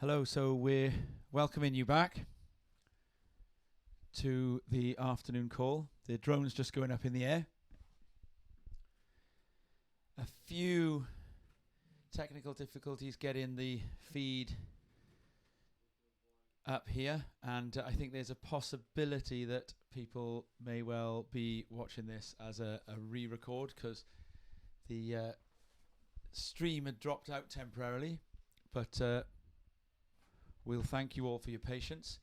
Hello, so we're welcoming you back to the afternoon call. The drone's just going up in the air. A few technical difficulties getting the feed up here, and I think there's a possibility that people may well be watching this as a re-record because the stream had dropped out temporarily, but we'll thank you all for your patience.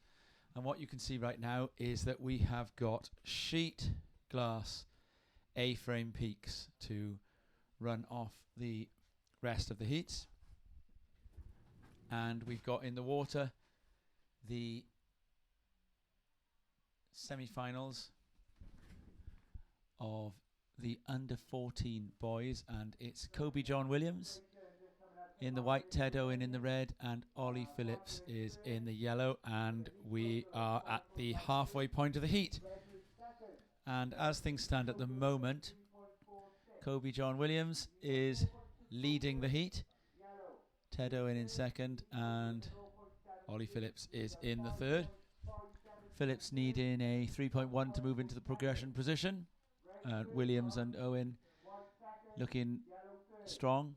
And what you can see right now is that we have got sheet glass A-frame peaks to run off the rest of the heats. And we've got in the water the semi-finals of the under 14 boys, and it's Kobe John Williams in the white, Ted Owen in the red, and Ollie Phillips is in the yellow, and we are at the halfway point of the heat. And as things stand at the moment, Kobe John Williams is leading the heat, Ted Owen in second, and Ollie Phillips is in the third. Phillips needing a 3.1 to move into the progression position. Williams and Owen looking strong.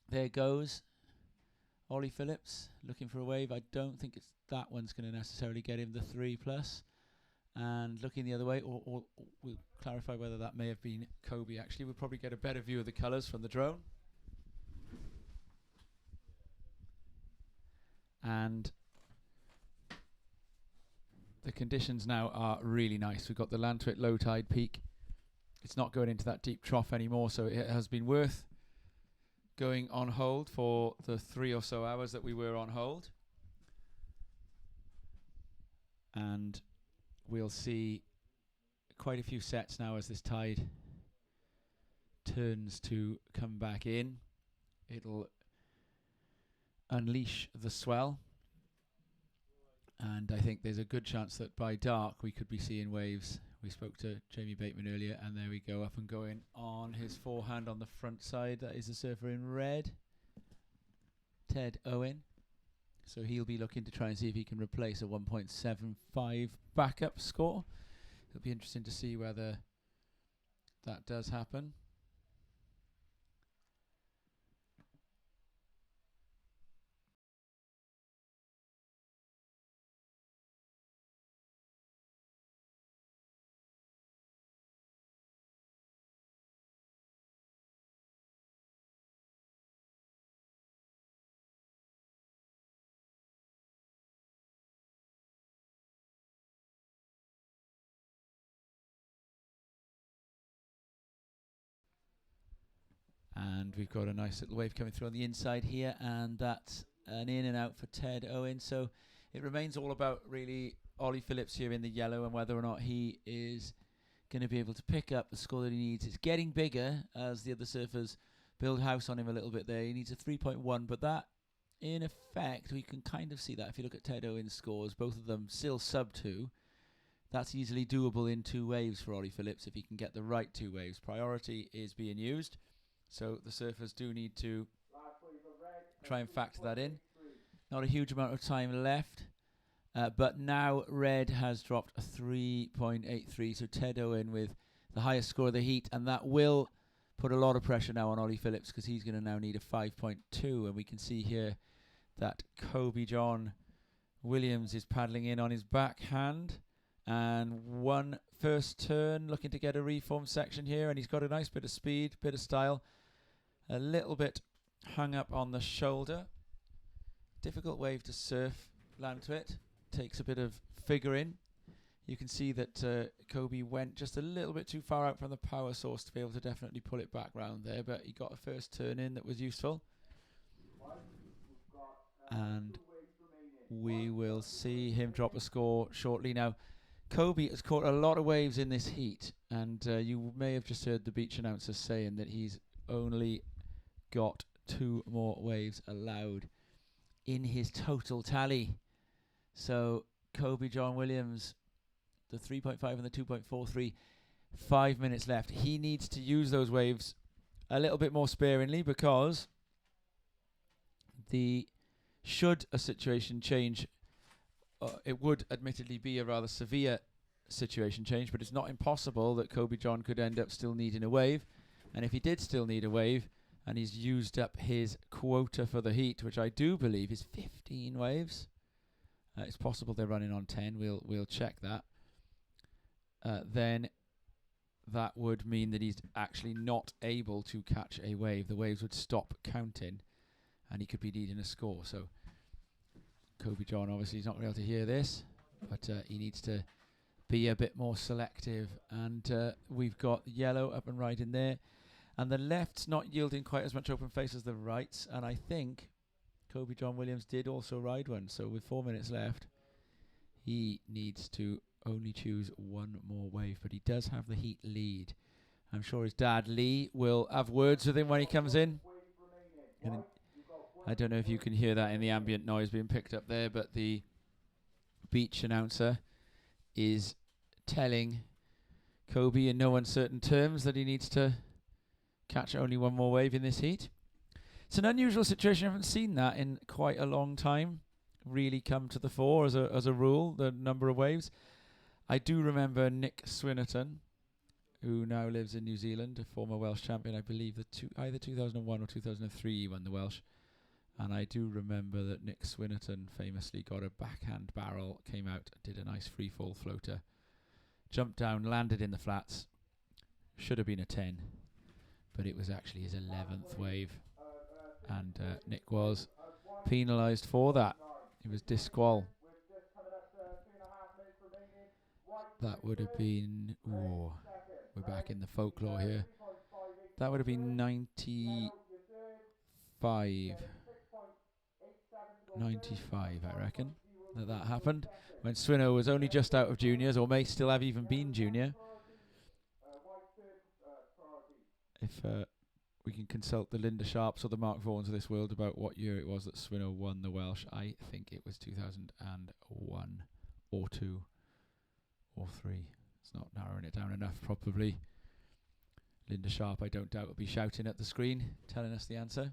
There goes Ollie Phillips looking for a wave. I don't think it's that one's going to necessarily get him the 3+. And looking the other way, or we'll clarify whether that may have been Kobe. Actually, we'll probably get a better view of the colours from the drone. And the conditions now are really nice. We've got the Lantwit low tide peak. It's not going into that deep trough anymore, so it has been worth going on hold for the 3 or so hours that we were on hold. And we'll see quite a few sets now as this tide turns to come back in. It'll unleash the swell, and I think there's a good chance that by dark we could be seeing waves. We spoke to Jamie Bateman earlier, and there we go, up and going on his forehand on the front side. That is the surfer in red, Ted Owen. So he'll be looking to try and see if he can replace a 1.75 backup score. It'll be interesting to see whether that does happen. And we've got a nice little wave coming through on the inside here, and that's an in and out for Ted Owen. So it remains all about really Ollie Phillips here in the yellow and whether or not he is going to be able to pick up the score that he needs. It's getting bigger as the other surfers build house on him a little bit there. He needs a 3.1, but that, in effect, we can kind of see that if you look at Ted Owen's scores, both of them still sub 2. That's easily doable in 2 waves for Ollie Phillips if he can get the right 2 waves. Priority is being used. So the surfers do need to try and factor that in. Not a huge amount of time left. But now red has dropped a 3.83. So Ted Owen with the highest score of the heat. And that will put a lot of pressure now on Ollie Phillips because he's going to now need a 5.2. And we can see here that Kobe John Williams is paddling in on his backhand. And one first turn looking to get a reform section here. And he's got a nice bit of speed, bit of style. A little bit hung up on the shoulder. Difficult wave to surf, Lantwit. Takes a bit of figuring. You can see that Kobe went just a little bit too far out from the power source to be able to definitely pull it back round there, but he got a first turn in that was useful. And we will see him drop a score shortly. Now, Kobe has caught a lot of waves in this heat, and you may have just heard the beach announcer saying that he's only got 2 more waves allowed in his total tally. So Kobe John Williams, the 3.5 and the 2.43, 5 minutes left. He needs to use those waves a little bit more sparingly because the should a situation change, it would admittedly be a rather severe situation change, but it's not impossible that Kobe John could end up still needing a wave. And if he did still need a wave, and he's used up his quota for the heat, which I do believe is 15 waves, it's possible they're running on 10. We'll check that. Then that would mean that he's actually not able to catch a wave. The waves would stop counting, and he could be needing a score. So Kobe John obviously is not going to be able to hear this, but he needs to be a bit more selective. And we've got yellow up and right in there, and the left's not yielding quite as much open face as the rights. And I think Kobe John Williams did also ride one. So with 4 minutes left, he needs to only choose one more wave, but he does have the heat lead. I'm sure his dad Lee will have words with him when he comes in. And I don't know if you can hear that in the ambient noise being picked up there, but the beach announcer is telling Kobe in no uncertain terms that he needs to catch only one more wave in this heat. It's an unusual situation. I haven't seen that in quite a long time really come to the fore as a rule, the number of waves. I do remember Nick Swinnerton, who now lives in New Zealand, a former Welsh champion. I believe either 2001 or 2003 he won the Welsh. And I do remember that Nick Swinnerton famously got a backhand barrel, came out, did a nice free fall floater, jumped down, landed in the flats. Should have been a 10, but it was actually his 11th wave. And Nick was penalised for that. He was disqual. That would have been, we're back in the folklore here. That would have been 95, I reckon, that happened. When Swinno was only just out of juniors, or may still have even been junior. If we can consult the Linda Sharps or the Mark Vaughans of this world about what year it was that Swinno won the Welsh. I think it was 2001 or 2 or 3. It's not narrowing it down enough, probably. Linda Sharp, I don't doubt, will be shouting at the screen, telling us the answer.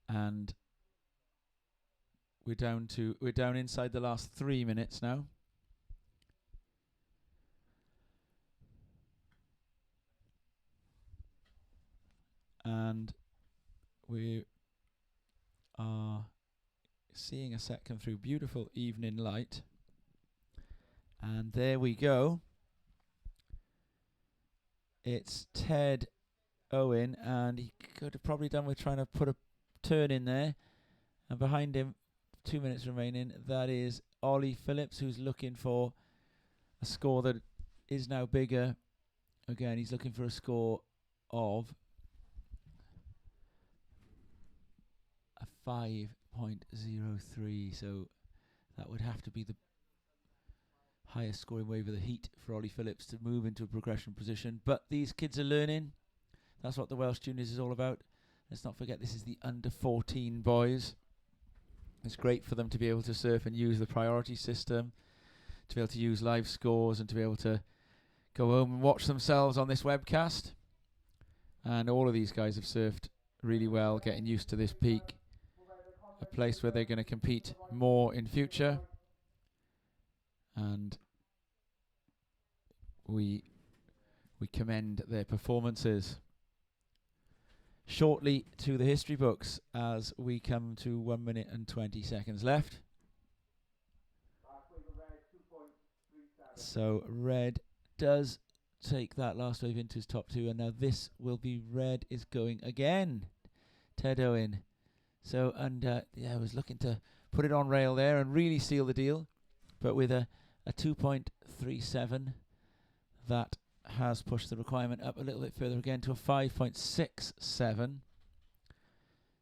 And we're down inside the last 3 minutes now. And we are seeing a set come through. Beautiful evening light. And there we go. It's Ted Owen, and he could have probably done with trying to put a turn in there. And behind him, 2 minutes remaining, that is Ollie Phillips, who's looking for a score that is now bigger. Again, he's looking for a score of a 5.03, so that would have to be the highest scoring wave of the heat for Ollie Phillips to move into a progression position. But these kids are learning. That's what the Welsh Juniors is all about. Let's not forget this is the under 14 boys. It's great for them to be able to surf and use the priority system, to be able to use live scores, and to be able to go home and watch themselves on this webcast. And all of these guys have surfed really well, getting used to this peak, a place where they're going to compete more in future. And we commend their performances. Shortly to the history books as we come to 1 minute and 20 seconds left. So red does take that last wave into his top two, and now this will be red is going again. Ted Owen. So, and I was looking to put it on rail there and really seal the deal, but with a 2.37, that has pushed the requirement up a little bit further again to a 5.67.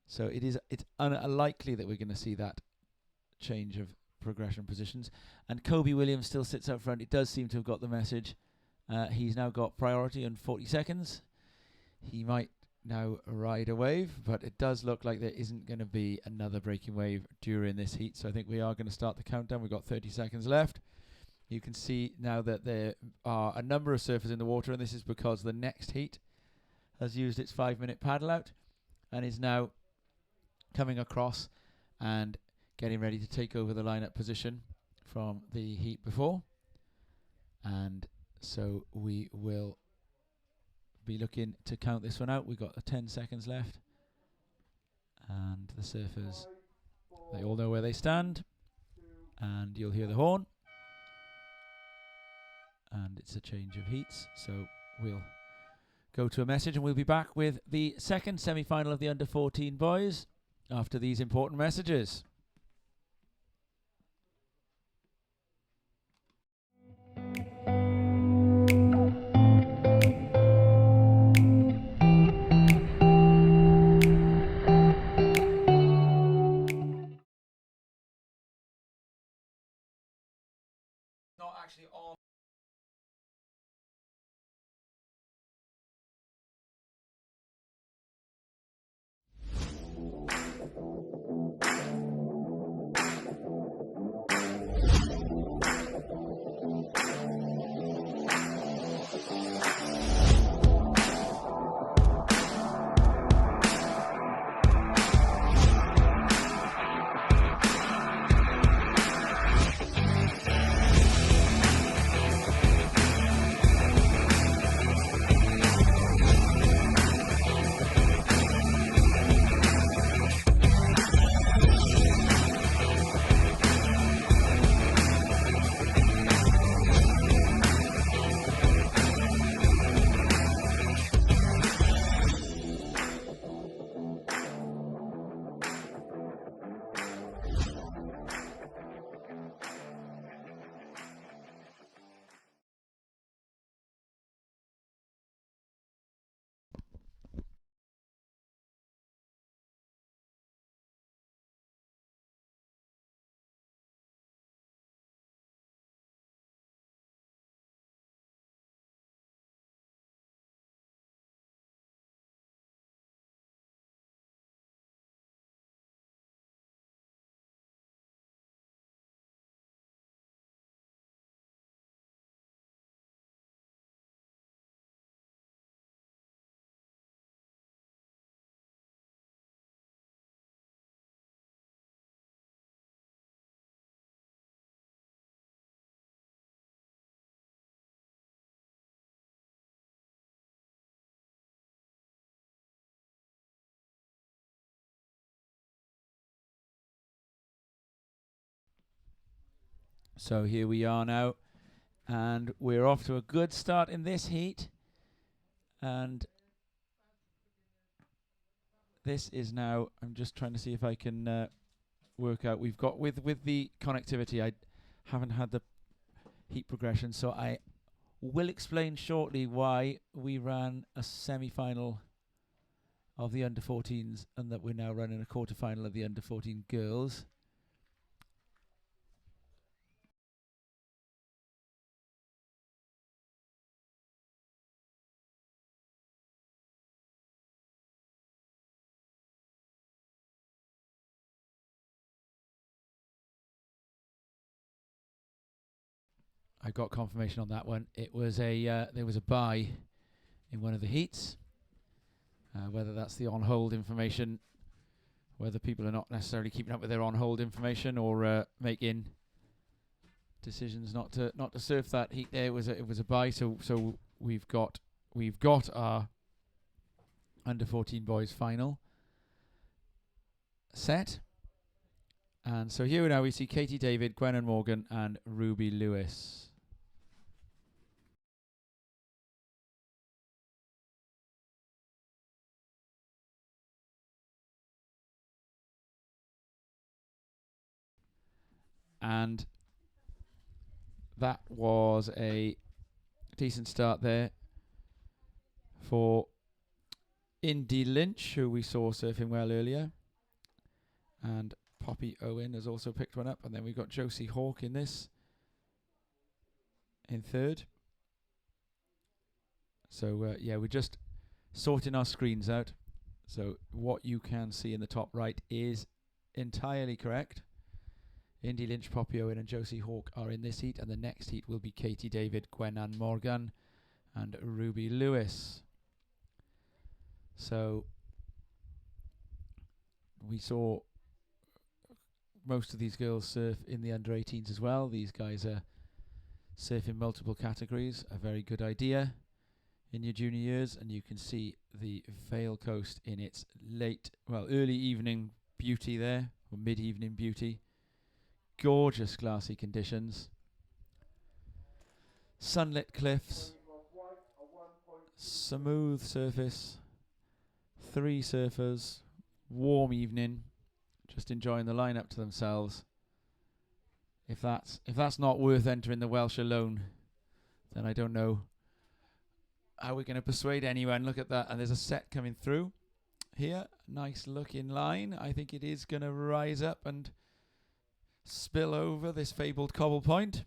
So it's unlikely that we're going to see that change of progression positions. And Kobe Williams still sits up front. It does seem to have got the message. He's now got priority on 40 seconds. He might now ride a wave, but it does look like there isn't going to be another breaking wave during this heat. So I think we are going to start the countdown. We've got 30 seconds left. You can see now that there are a number of surfers in the water, and this is because the next heat has used its 5-minute paddle out. and is now coming across and getting ready to take over the lineup position from the heat before. And so we will be looking to count this one out. We've got 10 seconds left. And the surfers, they all know where they stand. And you'll hear the horn. And it's a change of heats. So we'll go to a message and we'll be back with the second semi-final of the under-14 boys after these important messages. Not actually on. So here we are now, and we're off to a good start in this heat. And this is now, I'm just trying to see if I can work out. We've got with the connectivity, I haven't had the heat progression, so I will explain shortly why we ran a semi-final of the under-14s and that we're now running a quarter-final of the under-14 girls. I got confirmation on that one. It was there was a bye in one of the heats. Whether that's the on-hold information, whether people are not necessarily keeping up with their on-hold information or making decisions not to surf that heat there. It was a bye, so we've got our under-14 boys final set. And so here now we see Katie David, Gwennan Morgan and Ruby Lewis. And that was a decent start there for Indy Lynch, who we saw surfing well earlier. And Poppy Owen has also picked one up. And then we've got Josie Hawke in this, in third. So, yeah, we're just sorting our screens out. So what you can see in the top right is entirely correct. Indy Lynch, Poppy Owen and Josie Hawke are in this heat, and the next heat will be Katie David, Gwennan Morgan and Ruby Lewis. So We saw most of these girls surf in the under 18s as well. These guys are surfing multiple categories, a very good idea in your junior years. And you can see the Vale Coast in its early evening beauty there, or mid-evening beauty. Gorgeous glassy conditions. Sunlit cliffs, smooth surface, 3 surfers, warm evening, just enjoying the line up to themselves. If that's not worth entering the Welsh alone, then I don't know how we're going to persuade anyone. Look at that, and there's a set coming through here. Nice looking line. I think it is going to rise up and spill over this fabled cobble point.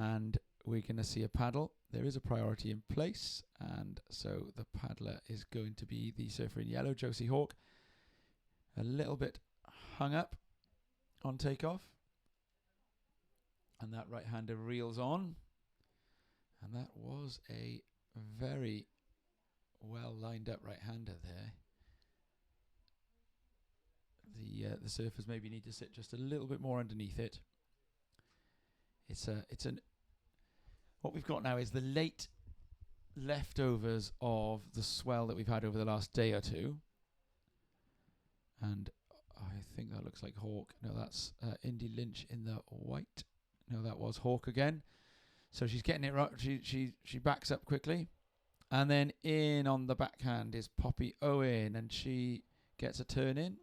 And we're going to see a paddle. There is a priority in place, and so the paddler is going to be the surfer in yellow, Josie Hawk. A little bit hung up on takeoff, and that right-hander reels on, and that was a very well lined up right-hander there. The surfers maybe need to sit just a little bit more underneath it. What we've got now is the late leftovers of the swell that we've had over the last day or two. And I think that looks like Hawk. No, that's Indy Lynch in the white. No, that was Hawk again. So she's getting it right. She backs up quickly. And then in on the backhand is Poppy Owen, and she gets a turn in.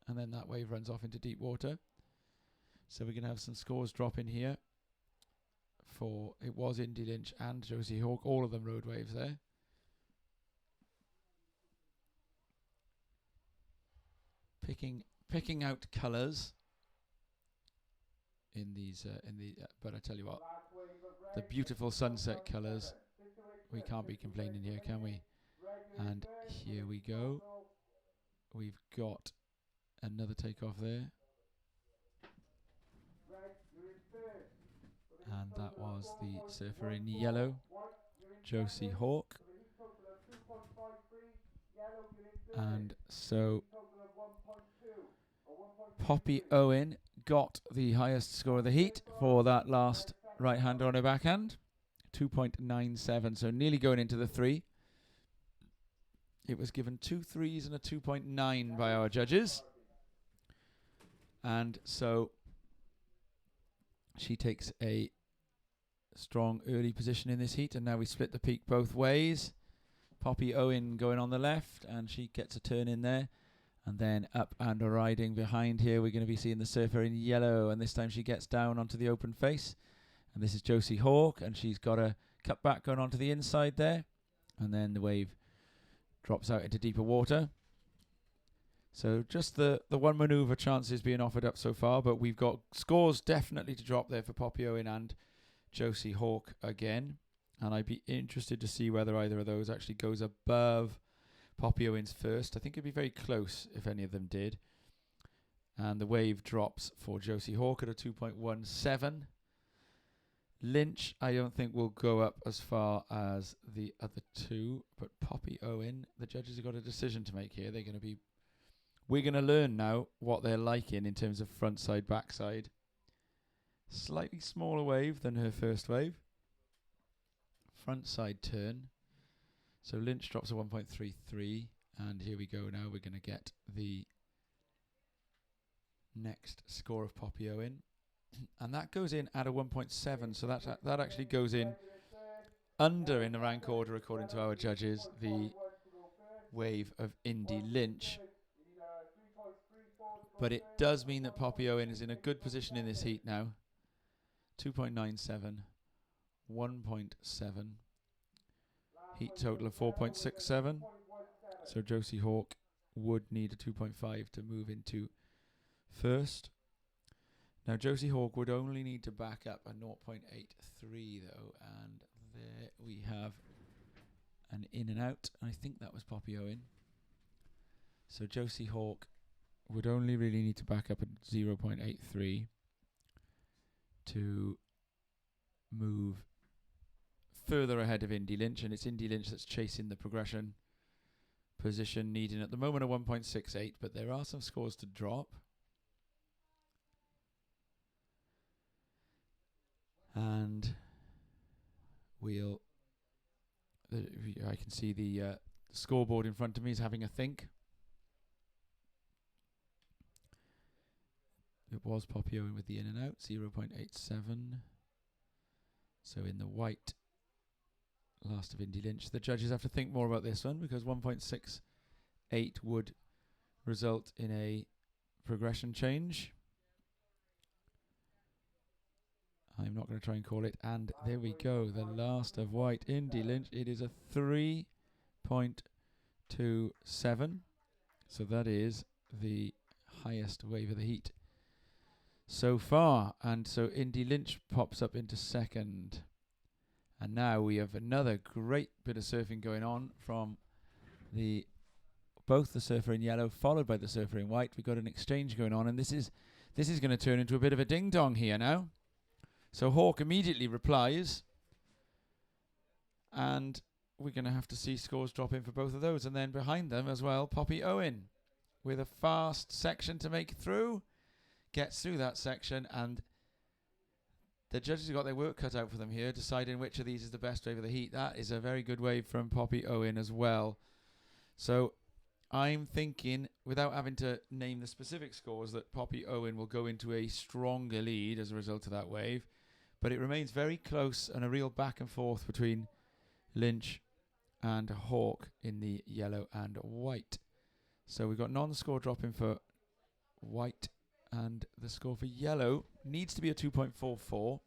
And then that wave runs off into deep water. So we're going to have some scores drop in here. It was Indy Lynch and Josie Hawk, all of them rode waves there. Picking out colours in these but I tell you what, the beautiful sunset colours, we can't be complaining here, can we? And here we go. We've got another takeoff there. And that was the surfer in yellow, Josie Hawk. And so Poppy Owen got the highest score of the heat for that last right-hander on her backhand, 2.97, so nearly going into the 3. It was given 2 3s and a 2.9 by our judges. And so she takes a strong early position in this heat, and now we split the peak both ways. Poppy Owen going on the left, and she gets a turn in there. And then up and riding behind here, we're going to be seeing the surfer in yellow, and this time she gets down onto the open face. And this is Josie Hawk, and she's got a cut back going onto the inside there. And then the wave drops out into deeper water. So just the one manoeuvre chances being offered up so far, but we've got scores definitely to drop there for Poppy Owen and Josie Hawk again. And I'd be interested to see whether either of those actually goes above Poppy Owen's first. I think it'd be very close if any of them did. And the wave drops for Josie Hawk at a 2.17. Lynch, I don't think will go up as far as the other two, but Poppy Owen, the judges have got a decision to make here. We're going to learn now what they're liking in terms of front side, back side. Slightly smaller wave than her first wave. Front side turn. So Lynch drops a 1.33, and here we go now. We're going to get the next score of Poppy Owen. And that goes in at a 1.7, so that actually goes in under in the rank order, according to our judges, the wave of Indy Lynch. But it does mean that Poppy Owen is in a good position in this heat now. 2.97, 1.7. Heat total of 4.67. So Josie Hawk would need a 2.5 to move into first. Now Josie Hawk would only need to back up a 0.83 though, and there we have an in and out. I think that was Poppy Owen. So Josie Hawk would only really need to back up at 0.83 to move further ahead of Indy Lynch, and it's Indy Lynch that's chasing the progression position, needing at the moment a 1.68, but there are some scores to drop. And I can see the scoreboard in front of me is having a think. It was Poppy Owen with the in and out, 0.87. So in the white, last of Indy Lynch. The judges have to think more about this one because 1.68 would result in a progression change. I'm not going to try and call it. And there we go. The last of white, Indy Lynch. It is a 3.27. So that is the highest wave of the heat so far. And so Indy Lynch pops up into second. And now we have another great bit of surfing going on from both the surfer in yellow followed by the surfer in white. We've got an exchange going on, and this is going to turn into a bit of a ding-dong here now. So Hawk immediately replies, and we're going to have to see scores drop in for both of those. And then behind them as well, Poppy Owen with a fast section to make through. Gets through that section, and the judges have got their work cut out for them here, deciding which of these is the best wave of the heat. That is a very good wave from Poppy Owen as well. So I'm thinking, without having to name the specific scores, that Poppy Owen will go into a stronger lead as a result of that wave. But it remains very close and a real back and forth between Lynch and Hawk in the yellow and white. So we've got non-score dropping for white, and the score for yellow needs to be a 2.44.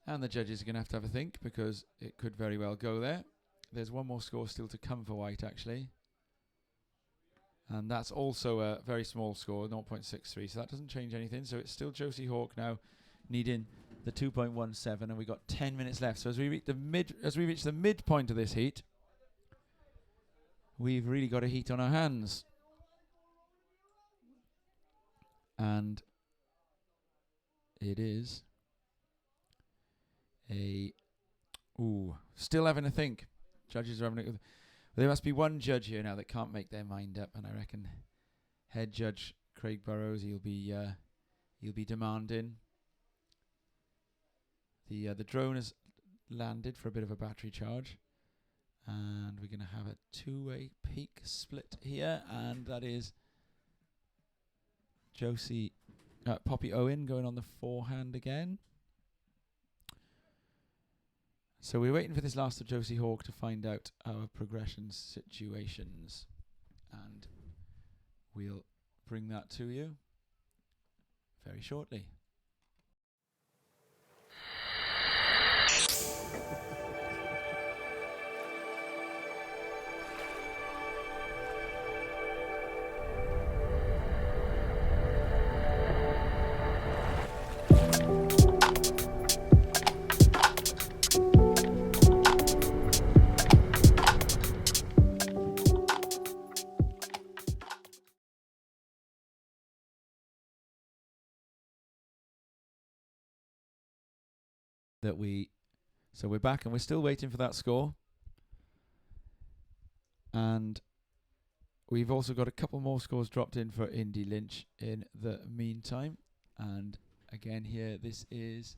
And the judges are going to have a think because it could very well go there. There's one more score still to come for white, actually. And that's also a very small score, 0.63. So that doesn't change anything. So it's still Josie Hawk now needing the 2.17, and we've got 10 minutes left. So as we reach the midpoint of this heat, we've really got a heat on our hands. And it is still having a think. Judges are having a... There must be one judge here now that can't make their mind up, and I reckon head judge Craig Burrows, he'll be demanding. The drone has landed for a bit of a battery charge, and we're going to have a two-way peak split here, and that is Poppy Owen going on the forehand again. So we're waiting for this last of Josie Hawk to find out our progression situations, and we'll bring that to you very shortly. So we're back and we're still waiting for that score, and we've also got a couple more scores dropped in for Indy Lynch in the meantime. And again here, this is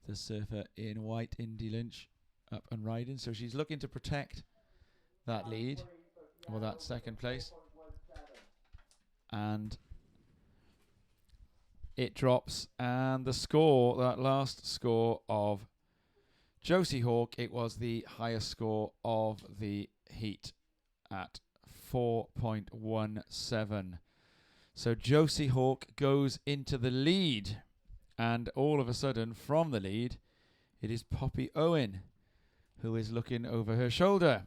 the surfer in white, Indy Lynch, up and riding. So she's looking to protect that lead, or that second place, and it drops, and the score, that last score of Josie Hawk, it was the highest score of the heat at 4.17. So Josie Hawk goes into the lead, and all of a sudden from the lead it is Poppy Owen who is looking over her shoulder,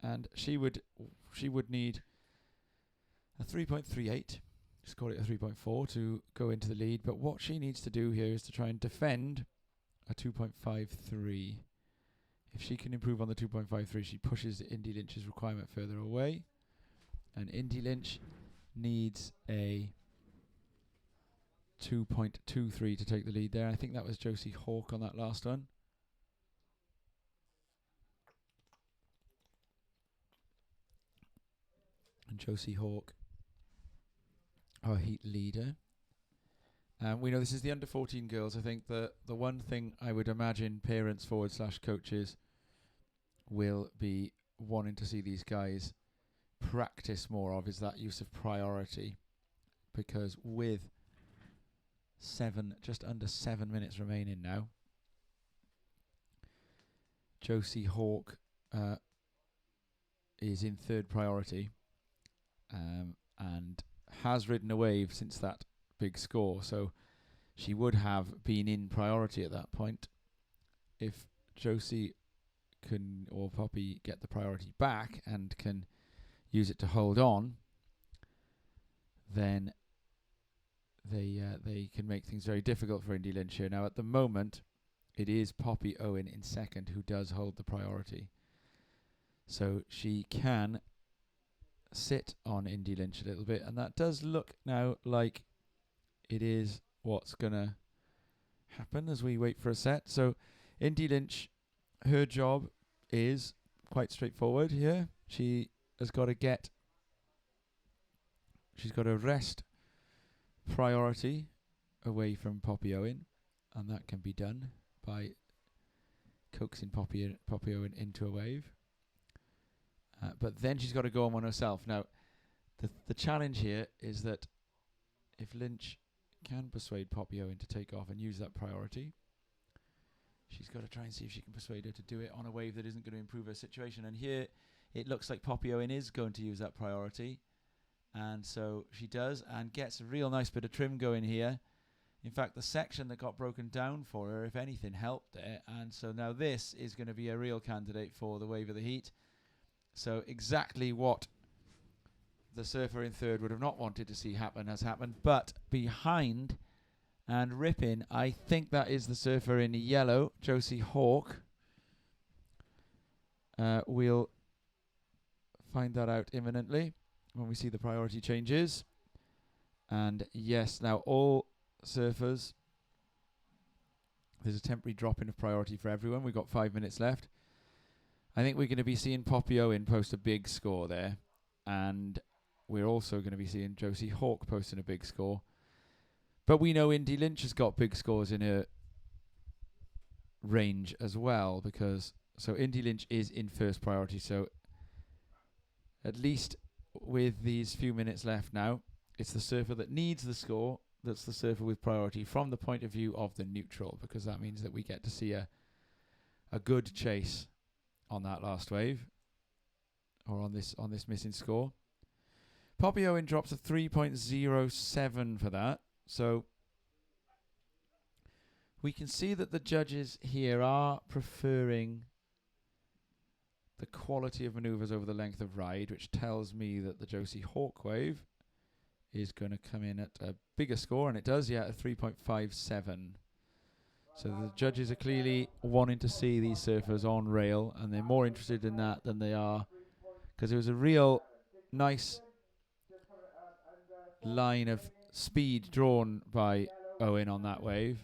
and she would need a 3.38, just call it a 3.4, to go into the lead. But what she needs to do here is to try and defend a 2.53. If she can improve on the 2.53, she pushes Indy Lynch's requirement further away. And Indy Lynch needs a 2.23 to take the lead there. I think that was Josie Hawk on that last one. and Josie Hawk, our heat leader. We know this is the under 14 girls. I think the one thing I would imagine parents / coaches will be wanting to see these guys practice more of is that use of priority, because with just under 7 minutes remaining now, Josie Hawk is in third priority and has ridden a wave since that big score, so she would have been in priority at that point. If Josie or Poppy get the priority back and can use it to hold on, then they can make things very difficult for Indy Lynch here. Now at the moment it is Poppy Owen in second who does hold the priority, so she can sit on Indy Lynch a little bit, and that does look now like it is what's gonna happen as we wait for a set. So Indy Lynch, her job is quite straightforward here. She's got to wrest priority away from Poppy Owen, and that can be done by coaxing Poppy Owen into a wave. But then she's got to go on one herself. Now, the challenge here is that if Lynch can persuade Poppy Owen to take off and use that priority, she's got to try and see if she can persuade her to do it on a wave that isn't going to improve her situation. And here it looks like Poppy Owen is going to use that priority. And so she does, and gets a real nice bit of trim going here. In fact, the section that got broken down for her, if anything, helped there. And so now this is going to be a real candidate for the wave of the heat. So exactly what the surfer in third would have not wanted to see happen has happened. But behind and ripping, I think that is the surfer in yellow, Josie Hawk. We'll find that out imminently when we see the priority changes. And yes, now all surfers, there's a temporary drop in of priority for everyone. We've got 5 minutes left. I think we're going to be seeing Poppy Owen post a big score there, and we're also going to be seeing Josie Hawk posting a big score. But we know Indy Lynch has got big scores in her range as well, because so Indy Lynch is in first priority. So at least with these few minutes left now, it's the surfer that needs the score that's the surfer with priority from the point of view of the neutral, because that means that we get to see a good chase on that last wave, or on this missing score. Poppy Owen drops a 3.07 for that. So we can see that the judges here are preferring the quality of manoeuvres over the length of ride, which tells me that the Josie Hawk wave is going to come in at a bigger score, and it does, yeah, a 3.57. So the judges are clearly wanting to see these surfers on rail, and they're more interested in that than they are, because it was a real nice line of speed drawn by Owen on that wave,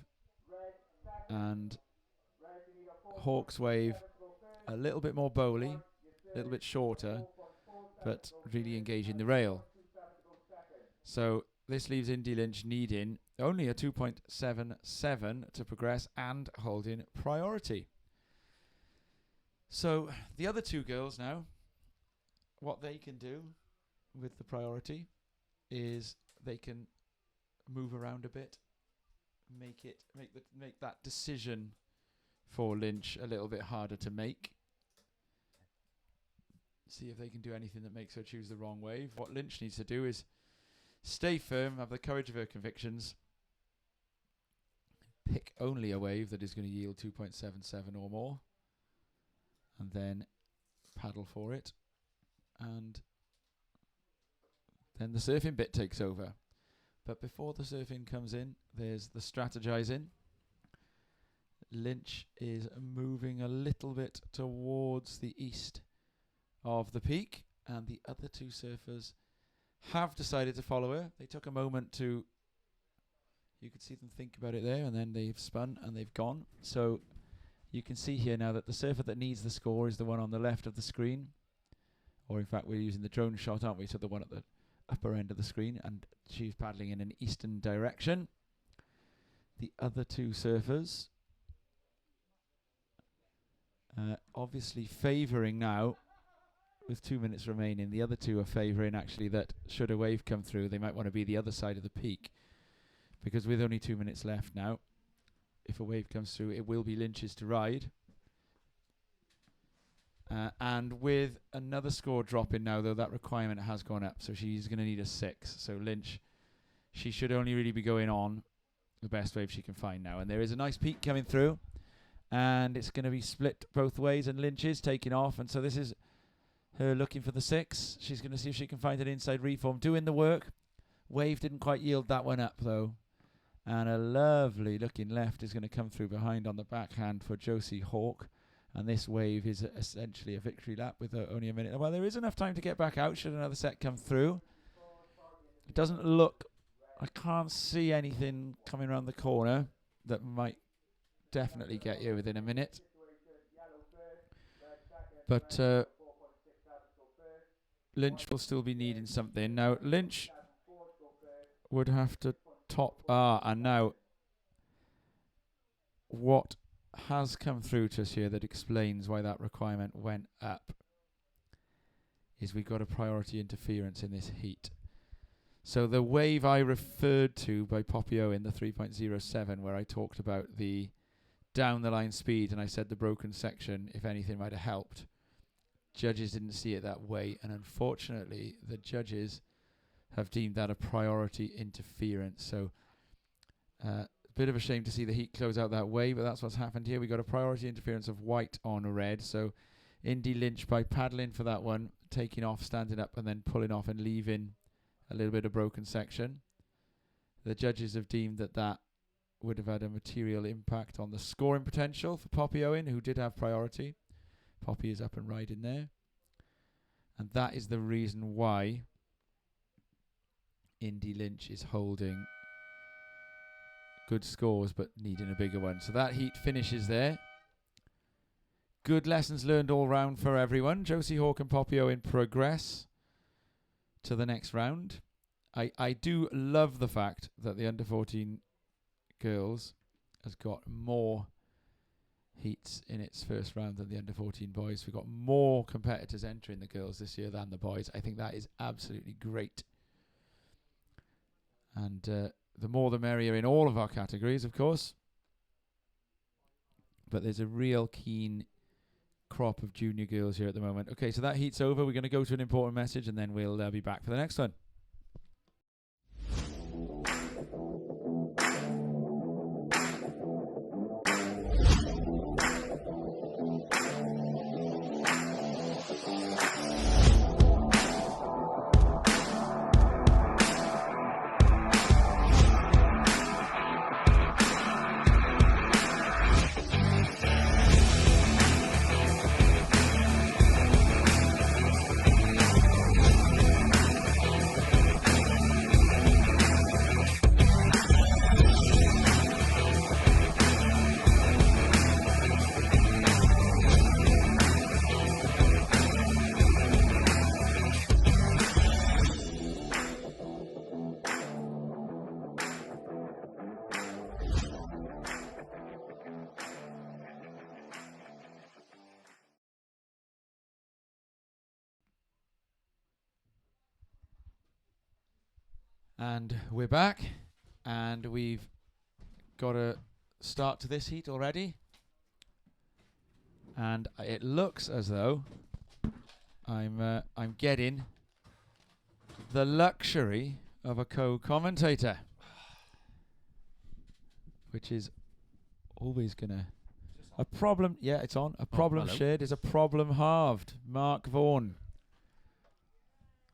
and Hawk's wave a little bit more bowly, a little bit shorter, but really engaging the rail. So this leaves Indy Lynch needing only a 2.77 to progress and holding priority. So the other two girls now, what they can do with the priority is they can move around a bit, make that decision for Lynch a little bit harder to make. See if they can do anything that makes her choose the wrong wave. What Lynch needs to do is stay firm, have the courage of her convictions, pick only a wave that is going to yield 2.77 or more, and then paddle for it. And then the surfing bit takes over. But before the surfing comes in, there's the strategizing. Lynch is moving a little bit towards the east of the peak, and the other two surfers have decided to follow her. They took a moment to, you could see them think about it there, and then they've spun and they've gone. So you can see here now that the surfer that needs the score is the one on the left of the screen, Or in fact, we're using the drone shot, aren't we? So the one at the upper end of the screen, and she's paddling in an eastern direction. The other two surfers obviously favouring now, with 2 minutes remaining. The other two are favouring actually that should a wave come through, they might want to be the other side of the peak, because with only 2 minutes left now, if a wave comes through, it will be Lynch's to ride. And with another score dropping now, though, that requirement has gone up, so she's going to need a 6. So Lynch, she should only really be going on the best wave she can find now. And there is a nice peak coming through, and it's going to be split both ways, and Lynch is taking off. And so this is her looking for the 6. She's going to see if she can find an inside reform, doing the work. Wave didn't quite yield that one up, though. And a lovely looking left is going to come through behind on the backhand for Josie Hawke. And this wave is essentially a victory lap with only a minute. Well, there is enough time to get back out should another set come through. It doesn't look... I can't see anything coming around the corner that might definitely get you within a minute. But Lynch will still be needing something. Now, Lynch would have to top... and now what has come through to us here that explains why that requirement went up is we've got a priority interference in this heat. So the wave I referred to by Poppy Owen, the 3.07, where I talked about the down the line speed and I said the broken section, if anything, might have helped. Judges didn't see it that way, and unfortunately the judges have deemed that a priority interference. So bit of a shame to see the heat close out that way, but that's what's happened here. We got a priority interference of white on red. So Indy Lynch, by paddling for that one, taking off, standing up, and then pulling off and leaving a little bit of broken section. The judges have deemed that that would have had a material impact on the scoring potential for Poppy Owen, who did have priority. Poppy is up and riding there. And that is the reason why Indy Lynch is holding good scores but needing a bigger one. So that heat finishes there. Good lessons learned all round for everyone. Josie Hawke and Poppy Owen progress to the next round. I do love the fact that the under 14 girls has got more heats in its first round than the under 14 boys. We've got more competitors entering the girls this year than the boys. I think that is absolutely great. And the more the merrier in all of our categories, of course. But there's a real keen crop of junior girls here at the moment. Okay, so that heat's over. We're going to go to an important message, and then we'll be back for the next one. And we're back, and we've got a start to this heat already. And it looks as though I'm getting the luxury of a co-commentator, which is always gonna a problem. Yeah, it's on. A problem shared is a problem halved. Mark Vaughan.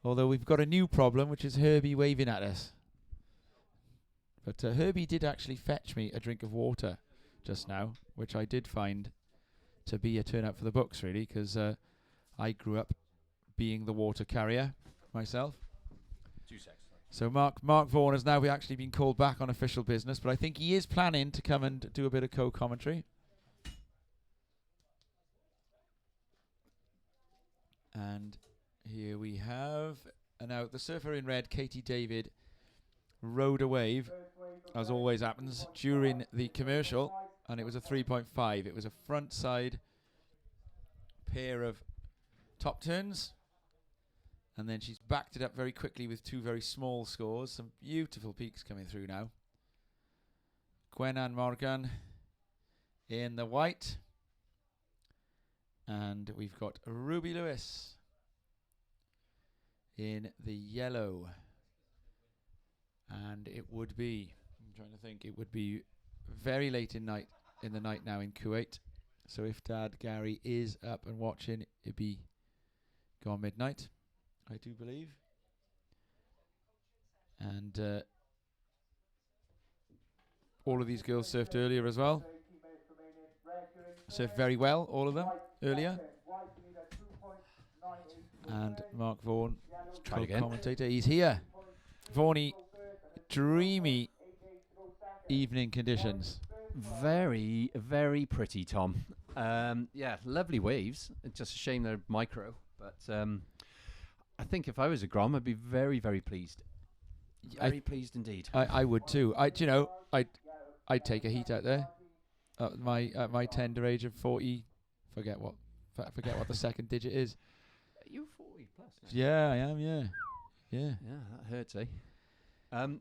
Although we've got a new problem, which is Herbie waving at us. But Herbie did actually fetch me a drink of water just now, which I did find to be a turn up for the books, really, because I grew up being the water carrier myself. 2 seconds. So Mark Vaughan has now actually been called back on official business, but I think he is planning to come and do a bit of co-commentary. And Here we have, and now the surfer in red, Katie David, rode a wave, as always happens, during the commercial, and it was a 3.5. It was a front side pair of top turns, and then she's backed it up very quickly with two very small scores. Some beautiful peaks coming through now. Gwenan Morgan in the white, and we've got Ruby Lewis in the yellow. And it would be, I'm trying to think, it would be very late in the night now in Kuwait. So if Dad Gary is up and watching, it'd be gone midnight, I do believe. And all of these girls surfed earlier as well. Surfed very well, all of them, earlier. And Mark Vaughan, co-commentator, he's here. Vaughnie, dreamy evening conditions. Very, very pretty, Tom. Yeah, lovely waves. It's just a shame they're micro. But I think if I was a Grom, I'd be very, very pleased. Very pleased indeed. I would too. I'd take a heat out there. At my tender age of 40, forget what the second digit is. You're 40 plus now. Yeah, I am. Yeah. Yeah, that hurts, eh?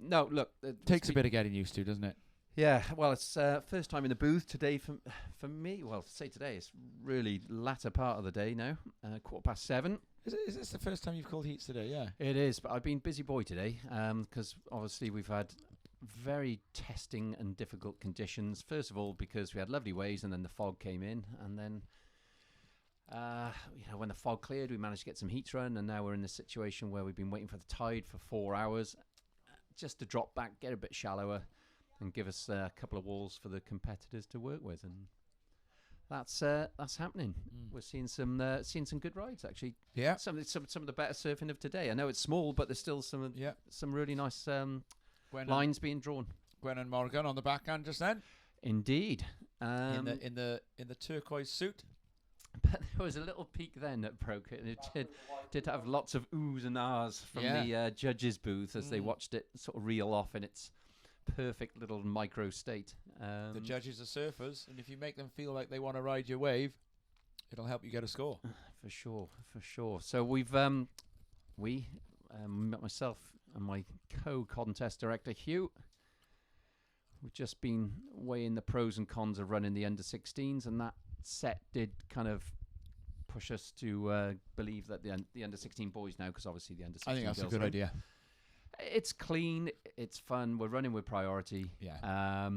No, look. Takes a bit of getting used to, doesn't it? Yeah, well, it's first time in the booth today for me. Well, say today, it's really latter part of the day now, 7:15. Is this the first time you've called heats today? Yeah. It is, but I've been busy boy today because obviously we've had very testing and difficult conditions. First of all, because we had lovely waves and then the fog came in, and then when the fog cleared, we managed to get some heats run, and now we're in this situation where we've been waiting for the tide for 4 hours just to drop back, get a bit shallower, and give us a couple of walls for the competitors to work with, and that's happening. We're seeing some good rides actually. Yeah, some of the better surfing of today. I know it's small, but there's still some really nice lines being drawn. Gwenan Morgan on the backhand just then. Indeed, in the turquoise suit. But there was a little peak then that broke it, and it did have lots of oohs and ahs from the judges' booth as they watched it sort of reel off in its perfect little micro state. The judges are surfers, and if you make them feel like they want to ride your wave, it'll help you get a score. For sure. So we've myself and my co-contest director Hugh, we've just been weighing the pros and cons of running the under 16s, and that set did kind of push us to believe that the under 16 boys now, because obviously the under 16 I think that's girls a good idea. It's clean, it's fun, we're running with priority. Yeah.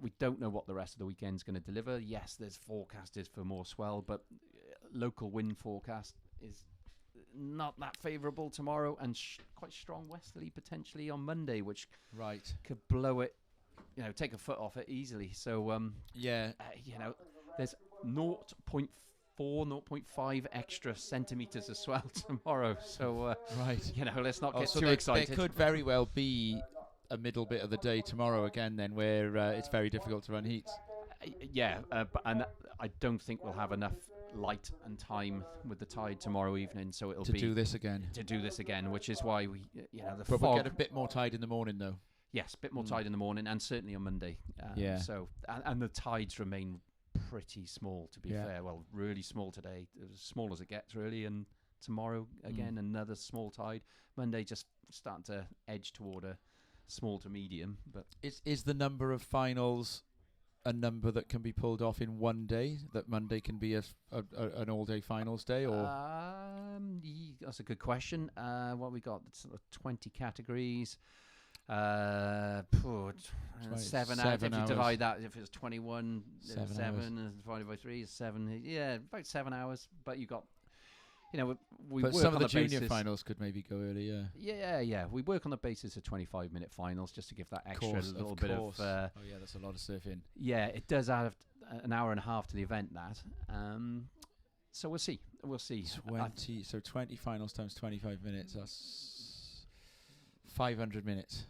We don't know what the rest of the weekend's going to deliver. Yes, there's forecasters for more swell, but local wind forecast is not that favourable tomorrow, and quite strong westerly potentially on Monday, which could blow it, take a foot off it easily. So there's 0.4, 0.5 extra centimetres of swell tomorrow. So let's not get too excited. There could very well be a middle bit of the day tomorrow again, then, where it's very difficult to run heats. And I don't think we'll have enough light and time with the tide tomorrow evening, so it'll to do this again, which is why we but we'll get a bit more tide in the morning though. Yes, a bit more tide in the morning, and certainly on Monday. So and the tides remain pretty small, to be fair. Well, really small today, as small as it gets really, and tomorrow again another small tide. Monday just starting to edge toward a small to medium. But is the number of finals a number that can be pulled off in one day? That Monday can be an all-day finals day, or? That's a good question. What we got? Sort of 20 categories. 7 hours. If you divide that, if it's 21, 7 divided by 3 is 7. Yeah, about 7 hours. But you got, we but work some on of the junior basis, finals could maybe go earlier. Yeah. We work on the basis of 25-minute finals just to give that extra little bit of. That's a lot of surfing. Yeah, it does add an hour and a half to the event. That. So we'll see. 20 finals times 25 minutes. That's 500 minutes.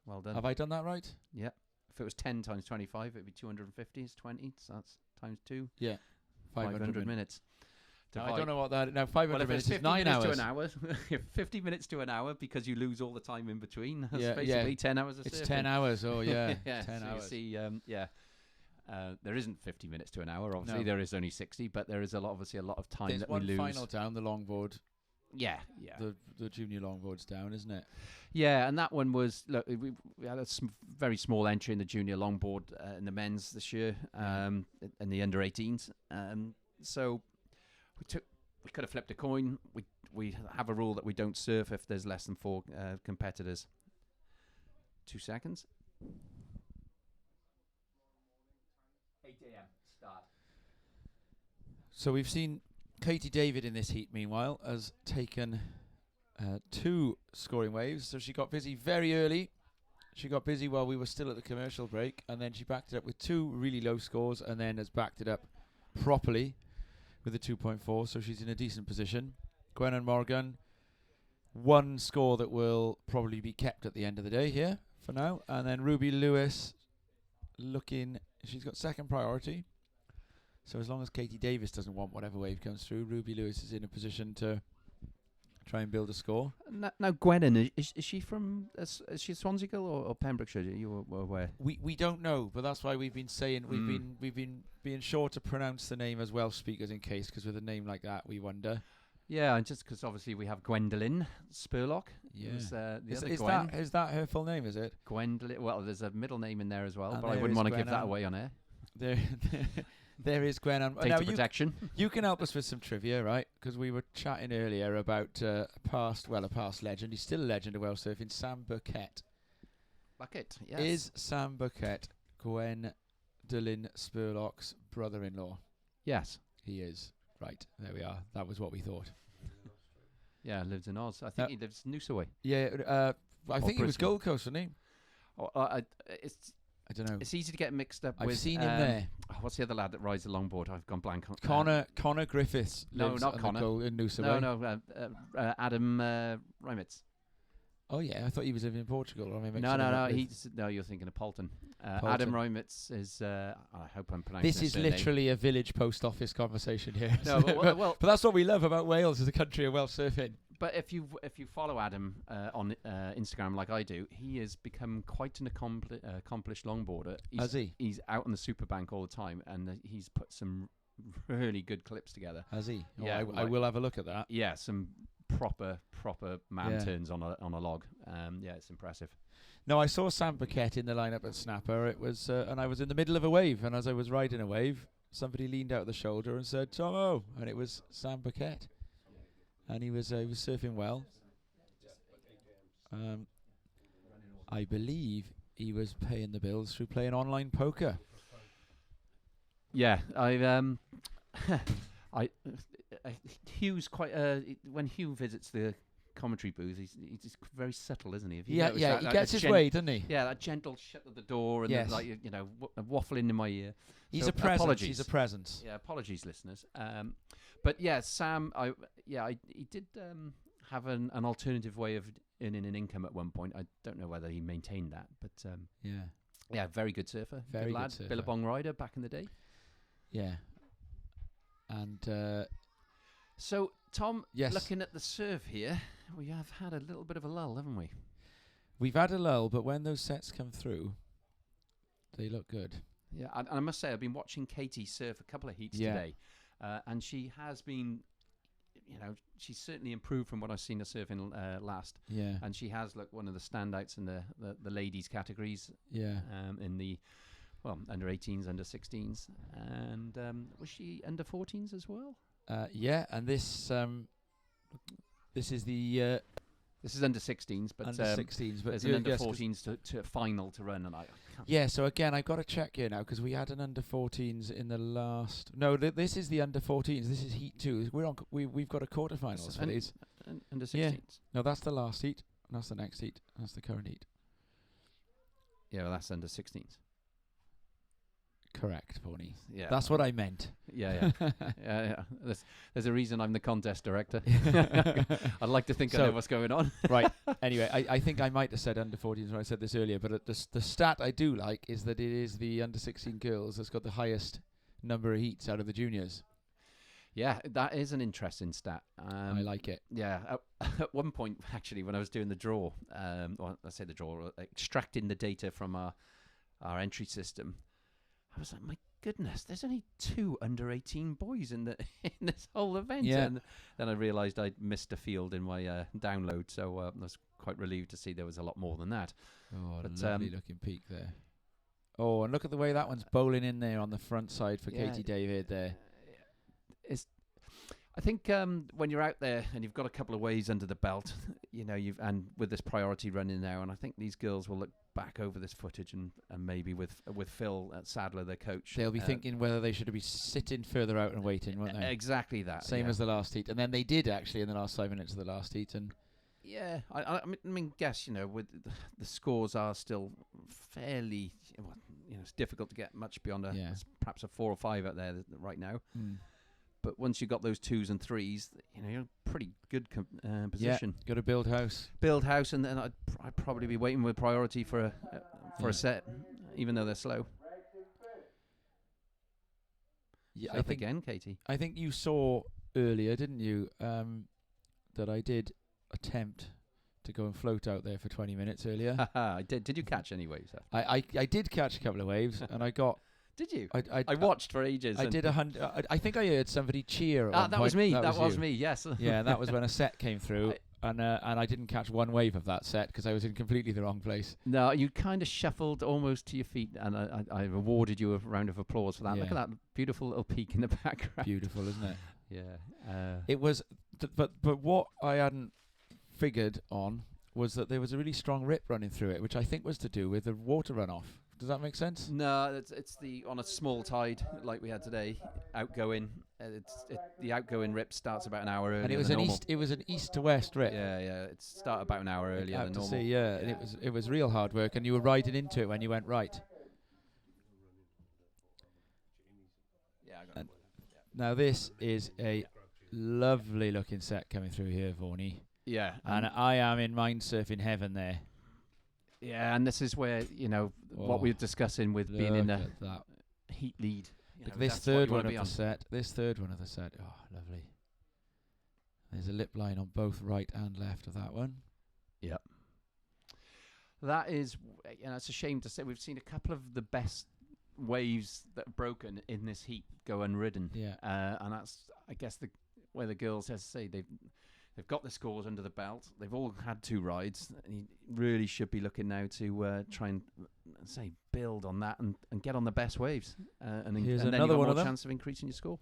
Well done. Have I done that right? Yeah. If it was 10 times 25, it'd be 250. It's 20, so that's times 2. Yeah. 500 minutes. I don't know what that. Now 500 Well, if minutes it's is 50 9 minutes hours. to an hour, 50 minutes to an hour because you lose all the time in between. That's Yeah, basically 10 hours of It's surfing. 10 hours. Oh yeah, 10 so hours. You see, there isn't 50 minutes to an hour. Obviously, No. there is only 60, but there is obviously a lot of time There's that one we lose. final down, the longboard. Yeah. The junior longboard's down, isn't it? Yeah, and that one was, look, we had a very small entry in the junior longboard in the men's this year, in the under 18s. So we could have flipped a coin. We have a rule that we don't surf if there's less than 4 competitors. 2 seconds. 8 a.m. start. So we've seen Katie David in this heat, meanwhile, has taken 2 scoring waves. So she got busy very early. She got busy while we were still at the commercial break, and then she backed it up with 2 really low scores, and then has backed it up properly with a 2.4. So she's in a decent position. Gwen and Morgan, 1 score that will probably be kept at the end of the day here for now. And then Ruby Lewis she's got second priority. So as long as Katie Davis doesn't want whatever wave comes through, Ruby Lewis is in a position to try and build a score. Now Gwennon, is she from, is she a Swansea girl or Pembrokeshire? You were aware? We don't know, but that's why we've been saying we've been being sure to pronounce the name as Welsh speakers in case, because with a name like that we wonder. Yeah, and just because obviously we have Gwendolyn Spurlock. Yeah. Is that her full name? Is it Gwendolyn? Well, there's a middle name in there as well, And but I there wouldn't is want to give Gwen that Ann. away on air. There is Gwen. And Data protection. You can help us with some trivia, right? Because we were chatting earlier about a past legend. He's still a legend of Welsh surfing, Sam Burkett. Bucket, yes. Is Sam Burkett Gwendolyn Spurlock's brother-in-law? Yes. He is. Right, there we are. That was what we thought. Yeah, lives in Oz. I think he lives Noosaway. Yeah, I think he was Brisbane. Gold Coast, wasn't he? Oh, I don't know. it's easy to get mixed up I've with... seen him there. What's the other lad that rides the longboard? I've gone blank. Connor Griffiths. No, lives not on Connor. The Gold in Noosaway. No, Adam Reimitz. Oh yeah, I thought he was in Portugal. Or am I mixing No, him up with- you're thinking of Polton. Polton. Adam Reimitz is... I hope I'm pronouncing This is his surname. literally a village post office conversation here. No, but but that's what we love about Wales as a country of Welsh surfing. But if you follow Adam on Instagram like I do, he has become quite an accomplished longboarder. Has he? He's out on the Superbank all the time, and he's put some really good clips together. Has he? Oh, Yeah, I will have a look at that. Yeah, some proper man Yeah. turns on a log. Yeah, it's impressive. No, I saw Sam Burkett in the lineup at Snapper. It was, and I was in the middle of a wave, and as I was riding a wave, somebody leaned out the shoulder and said, "Tomo," and it was Sam Burkett, and he was surfing well. I believe he was paying the bills through playing online poker. Yeah, Hugh's quite. When Hugh visits the commentary booth, he's very subtle, isn't he? Have you noticed Yeah, that? he Like gets the his way, doesn't he? Yeah, that gentle shut of the door and Yes. waffling in my ear. He's So a presence. apologies. He's a presence. Yeah, apologies, listeners. But yeah, Sam, he did have an alternative way of earning an income at one point. I don't know whether he maintained that, but Yeah, very good surfer, Very good good lad, surfer. Billabong rider back in the day. yeah. And So, Tom, Yes. looking at the surf here, we have had a little bit of a lull, haven't we? we've had a lull, but when those sets come through, they look good. Yeah, and I must say, I've been watching Katie surf a couple of heats Yeah. today, and she has been, she's certainly improved from what I've seen her surfing last. Yeah, And she has looked one of the standouts in the ladies categories yeah. in the, under 18s, under 16s. And was she under 14s as well? Yeah, and this is the This is under 16s, but under 16s, but there's an yeah, under yes, 'cause 14s to final to run. And I can't. yeah. So again, I've got to check here now because we had an under 14s in the last. No, this is the under 14s. This is heat 2. We've got a quarterfinals for And- these. Under Yeah. 16s. No, that's the last heat. And that's the next heat. That's the current heat. Yeah, well, that's under 16s. Correct, Pony. Yeah, That's what I meant. Yeah. Yeah. There's a reason I'm the contest director. I'd like to think I So- know what's going on. Right. Anyway, I think I might have said under 14s when I said this earlier, but the stat I do like is that it is the under 16 girls that's got the highest number of heats out of the juniors. Yeah, that is an interesting stat. I like it. Yeah, at one point, actually, when I was doing the draw, or I say the draw, extracting the data from our entry system, I was like, my goodness, there's only 2 under 18 boys in in this whole event. Yeah. And then I realised I'd missed a field in my download, so I was quite relieved to see there was a lot more than that. Oh, But, lovely looking peak there. Oh, and look at the way that one's bowling in there on the front side for Katie David there. I think when you're out there and you've got a couple of waves under the belt, and with this priority running now, and I think these girls will look back over this footage and maybe with Phil Sadler, their coach, They'll be thinking whether they should be sitting further out and waiting, won't they? Exactly that. Same as the last heat, and then they did actually in the last 5 minutes of the last heat, and yeah, I mean, guess with the scores are still fairly, it's difficult to get much beyond perhaps a 4 or 5 out there right now. But once you've got those 2s and 3s, you're in a pretty good position. Yeah, got to build house. Build house, and then I'd probably be waiting with priority for a set, even though they're slow. Yeah, I think again, Katie. I think you saw earlier, didn't you, that I did attempt to go and float out there for 20 minutes earlier. I did. Did you catch any waves? I did catch a couple of waves, and I got. Did you? I watched for ages. I did 100. I think I heard somebody cheer. At one that point. was me. That was me. Yes. Yeah, that was when a set came through, and I didn't catch one wave of that set because I was in completely the wrong place. No, you kind of shuffled almost to your feet, and I awarded you a round of applause for that. Yeah. Look at that beautiful little peak in the background. Beautiful, isn't it? Yeah. It was, but what I hadn't figured on was that there was a really strong rip running through it, which I think was to do with the water runoff. Does that make sense? No, it's on a small tide like we had today, outgoing. The outgoing rip starts about an hour earlier. And it was than normal. It was an east to west rip. Yeah. It started about an hour earlier than normal. And it was real hard work, and you were riding into it when you went right. Yeah. I got it. Now this is a lovely looking set coming through here, Vaughnie. Yeah, and I am in mindsurfing heaven there. Yeah, and this is where what we were discussing with being in the heat lead. This third one of the set. Oh, lovely. There's a lip line on both right and left of that one. Yep. That is, it's a shame to say we've seen a couple of the best waves that are broken in this heat go unridden. Yeah. And that's, I guess, where the girls, as I say, they've got the scores under the belt. They've all had 2 rides. And you really should be looking now to try and build on that and get on the best waves. And then Here's you've another got one more of them. chance of increasing your score.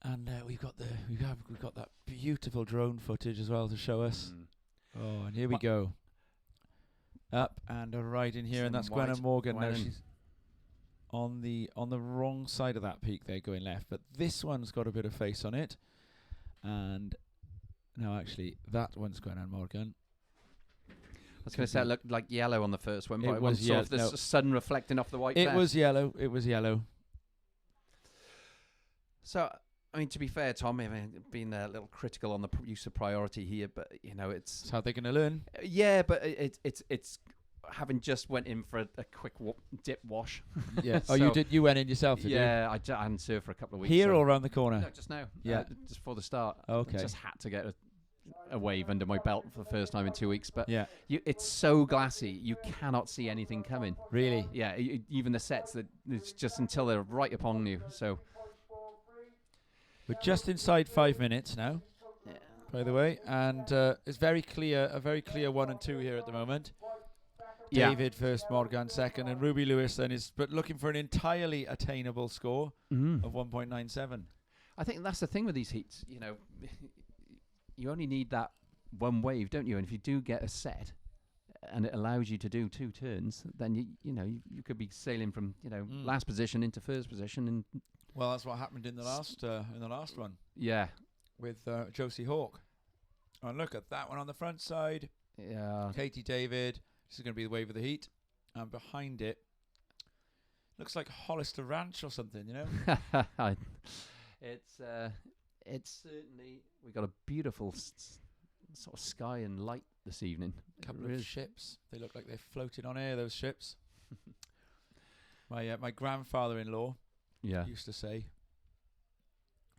And we've got that beautiful drone footage as well to show us. Oh, and here we go. Up and a ride in here, and that's Gwenna Morgan. Now she's on the wrong side of that peak there, going left. But this one's got a bit of face on it, and no, actually, that one's Gwenna Morgan. I was going to say it looked like yellow on the first one, but it was sort of the sun reflecting off the white. It was yellow. It was yellow. So, I mean, to be fair, Tom, being a little critical on the use of priority here, but it's how they're going to learn. Yeah, but it's having just went in for a quick dip wash. Yeah. So you did. You went in yourself, did you? Yeah, I hadn't surfed for a couple of weeks. Here or around the corner? No, just now. Yeah, just before the start. Okay. I just had to get a wave under my belt for the first time in 2 weeks. But yeah, it's so glassy, you cannot see anything coming. Really? Yeah, even the sets, that it's just until they're right upon you. So we're just inside 5 minutes now. Yeah. By the way, and it's a very clear 1 and 2 here at the moment. Yeah. David first, Morgan second, and Ruby Lewis then is looking for an entirely attainable score of 1.97. I think that's the thing with these heats. You only need that one wave, don't you? And if you do get a set, and it allows you to do 2 turns, then you could be sailing from last position into first position. And well, that's what happened in the last one. Yeah, with Josie Hawke. And look at that one on the front side. Yeah, Katie David. This is going to be the wave of the heat, and behind it looks like Hollister Ranch or something. It's certainly, we got a beautiful sort of sky and light this evening. A couple of ships. They look like they're floating on air, those ships. My grandfather-in-law used to say,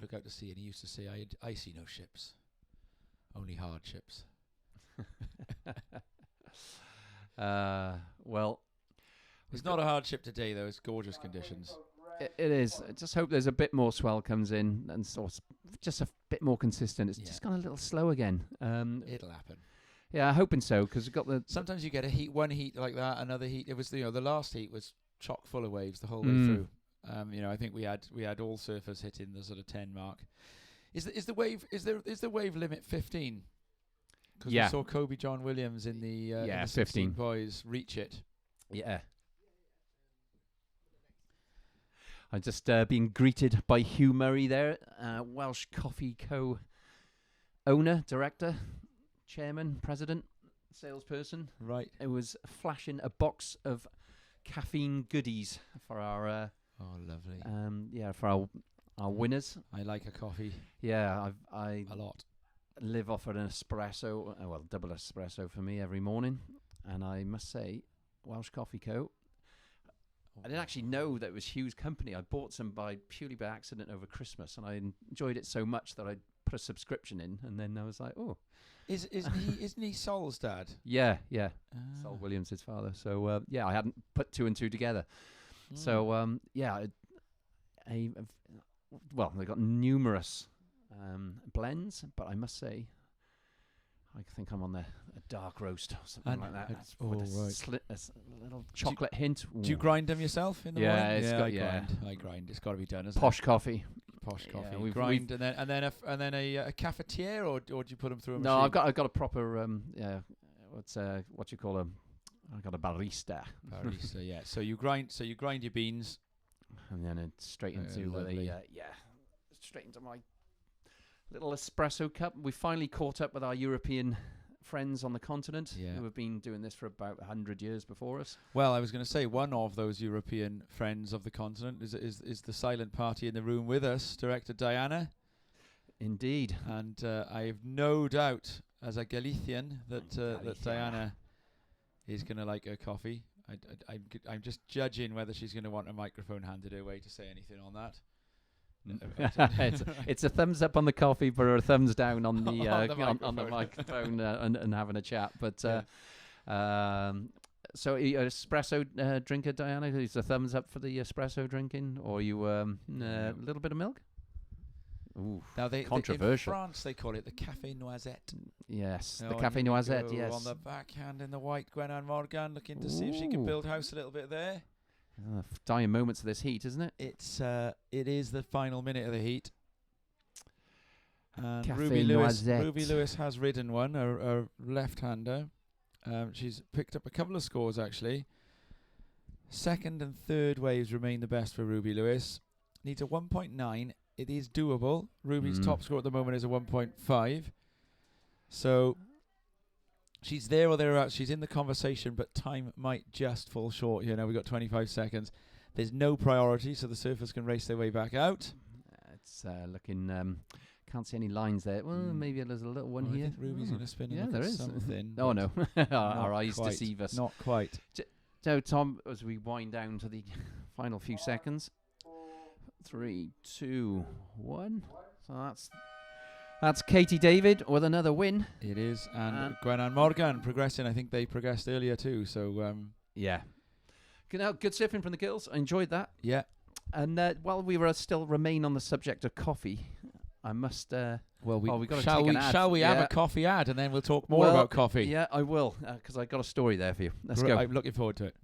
look out to sea, and he used to say, I see no ships, only hardships. Well, It's not a hardship today, though. It's gorgeous conditions. it is. I just hope there's a bit more swell comes in and sort of just a bit more consistent. It's just gone a little slow again. It'll happen. Yeah, hoping so, because we've got the... Sometimes you get one heat like that, another heat. It was, the last heat was chock full of waves the whole way through. I think we had all surfers hitting the sort of 10 mark. Is the wave limit 15? Because we saw Kobe John Williams in the 16 boys reach it. Yeah. I'm just being greeted by Hugh Murray there, Welsh Coffee Co. owner, director, chairman, president, salesperson. Right. It was flashing a box of caffeine goodies for our... oh, lovely. For our winners. I like a coffee. Yeah, I a lot. Live off an espresso, double espresso for me every morning. And I must say, Welsh Coffee Co. I didn't actually know that it was Hugh's company. I bought some purely by accident over Christmas, and I enjoyed it so much that I put a subscription in, and then I was like, oh. Isn't he Sol's dad? Yeah. Sol Williams, his father. So, I hadn't put two and two together. So, they've got numerous blends, but I must say, I think I'm on a dark roast or something like that. A little chocolate hint. Do you grind them yourself in the morning? I grind. It's got to be done, isn't Posh coffee. Posh coffee. We grind and then a cafetiere, or do you put them through a machine? No, I've got a proper what you call I've got a barista. Barista, yeah. So you grind your beans, and then straight into straight into my little espresso cup. We finally caught up with our European friends on the continent who have been doing this for about 100 years before us. Well, I was going to say one of those European friends of the continent is the silent party in the room with us, Director Diana. Indeed. And I have no doubt, as a Galician, that Diana is going to like her coffee. I'm just judging whether she's going to want a microphone handed her way to say anything on that. It's a thumbs up on the coffee, but a thumbs down on the on the microphone and having a chat. But so espresso drinker, Diana, is a thumbs up for the espresso drinking, or you a little bit of milk? Ooh, now controversial. In France, they call it the Café Noisette. Yes, the Café Noisette. Yes, on the backhand in the white, Gwenan Morgan looking to see if she can build house a little bit there. Dying moments of this heat, isn't it? It is the final minute of the heat. And Ruby Lewis has ridden one, a left-hander. She's picked up a couple of scores, actually. Second and third waves remain the best for Ruby Lewis. Needs a 1.9. It is doable. Ruby's top score at the moment is a 1.5. So she's there or thereabouts. She's in the conversation, but time might just fall short here. Now we've got 25 seconds. There's no priority, so the surfers can race their way back out. It's looking... can't see any lines there. Well, maybe there's a little one here. I think Ruby's going to spin and look there at is something. Oh, no. Our eyes deceive us. Not quite. So, Tom, as we wind down to the final few seconds. 3, 2, 1. So that's Katie David with another win. It is, and Gwenan Morgan progressing. I think they progressed earlier too. So yeah, good surfing from the girls. I enjoyed that. Yeah, and while we were still remain on the subject of coffee, I must. Shall we have a coffee ad, and then we'll talk more about coffee. Yeah, I will, because I got a story there for you. Let's go. I'm looking forward to it.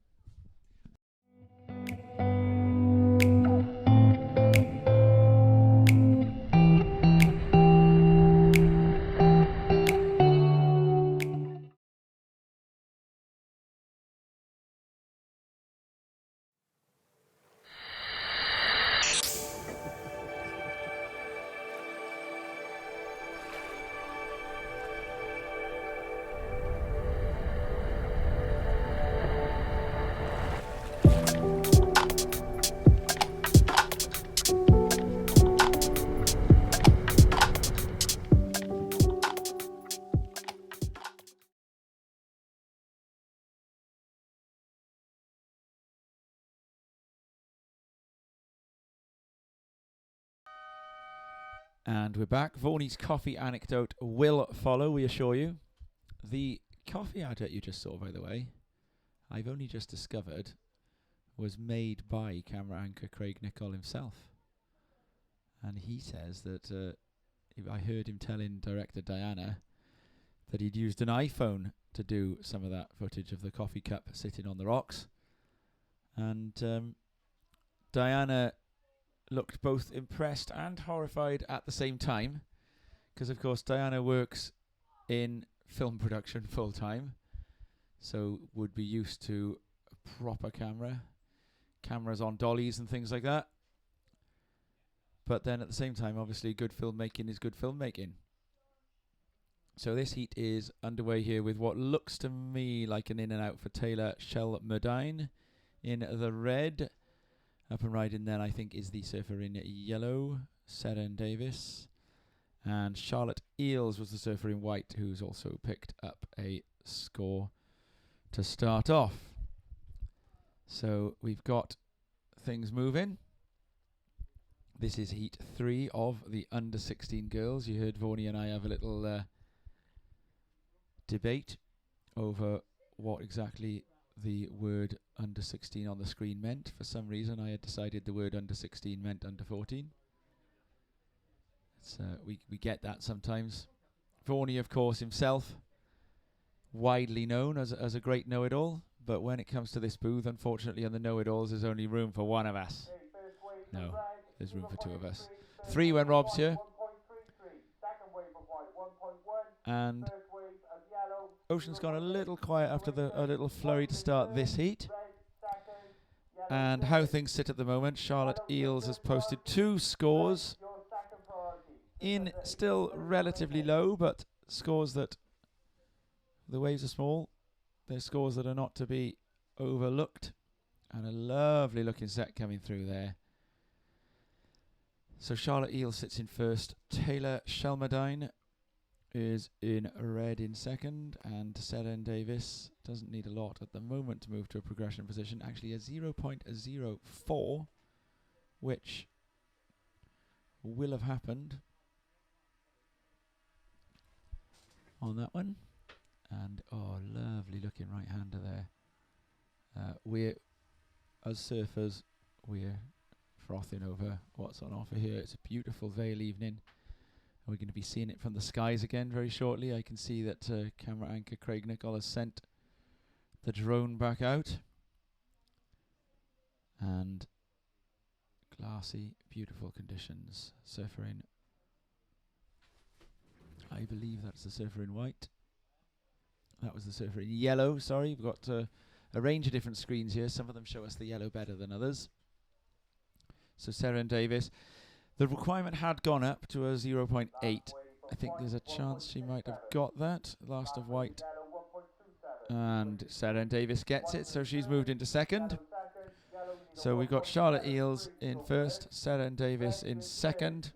And we're back. Vaughan's coffee anecdote will follow, we assure you. The coffee advert you just saw, by the way, I've only just discovered, was made by camera anchor Craig Nicol himself. And he says that I heard him telling director Diana that he'd used an iPhone to do some of that footage of the coffee cup sitting on the rocks. And Diana looked both impressed and horrified at the same time, because of course Diana works in film production full time, so would be used to a proper cameras on dollies and things like that. But then at the same time, obviously, good filmmaking is good filmmaking. So this heat is underway here with what looks to me like an in and out for Taylor Shelmerdine in the red. Up and riding then, I think, is the surfer in yellow, Seren Davis. And Charlotte Eales was the surfer in white, who's also picked up a score to start off. So we've got things moving. This is heat 3 of the under 16 girls. You heard Vaughan and I have a little debate over what exactly the word under 16 on the screen meant. For some reason, I had decided the word under 16 meant under 14. We get that sometimes. Vaughan, of course, himself, widely known as a great know-it-all. But when it comes to this booth, unfortunately, on the know-it-alls, there's only room for one of us. No, there's room for two of us. 3 when Rob's here. And Ocean's gone a little quiet after a little flurry to start this heat. And how things sit at the moment, Charlotte Eales has posted 2 scores in still relatively low, but scores that the waves are small. They're scores that are not to be overlooked. And a lovely looking set coming through there. So Charlotte Eales sits in first. Taylor Shelmerdine is in red in second. And Seren Davis doesn't need a lot at the moment to move to a progression position. Actually a 0.04, which will have happened on that one. And oh, lovely looking right-hander there. We're, as surfers, we're frothing over what's on offer here. It's a beautiful Vale evening. We're going to be seeing it from the skies again very shortly. I can see that camera anchor Craig Nicol has sent the drone back out. And glassy, beautiful conditions. Surfer in, I believe that's the surfer in white. That was the surfer in yellow, sorry. We've got a range of different screens here. Some of them show us the yellow better than others. So Seren Davis. The requirement had gone up to a 0.8. I think there's a chance she might have got that. Last of white. And Seren Davis gets it, so she's moved into second. So we've got Charlotte Eales in first, Seren Davis in second,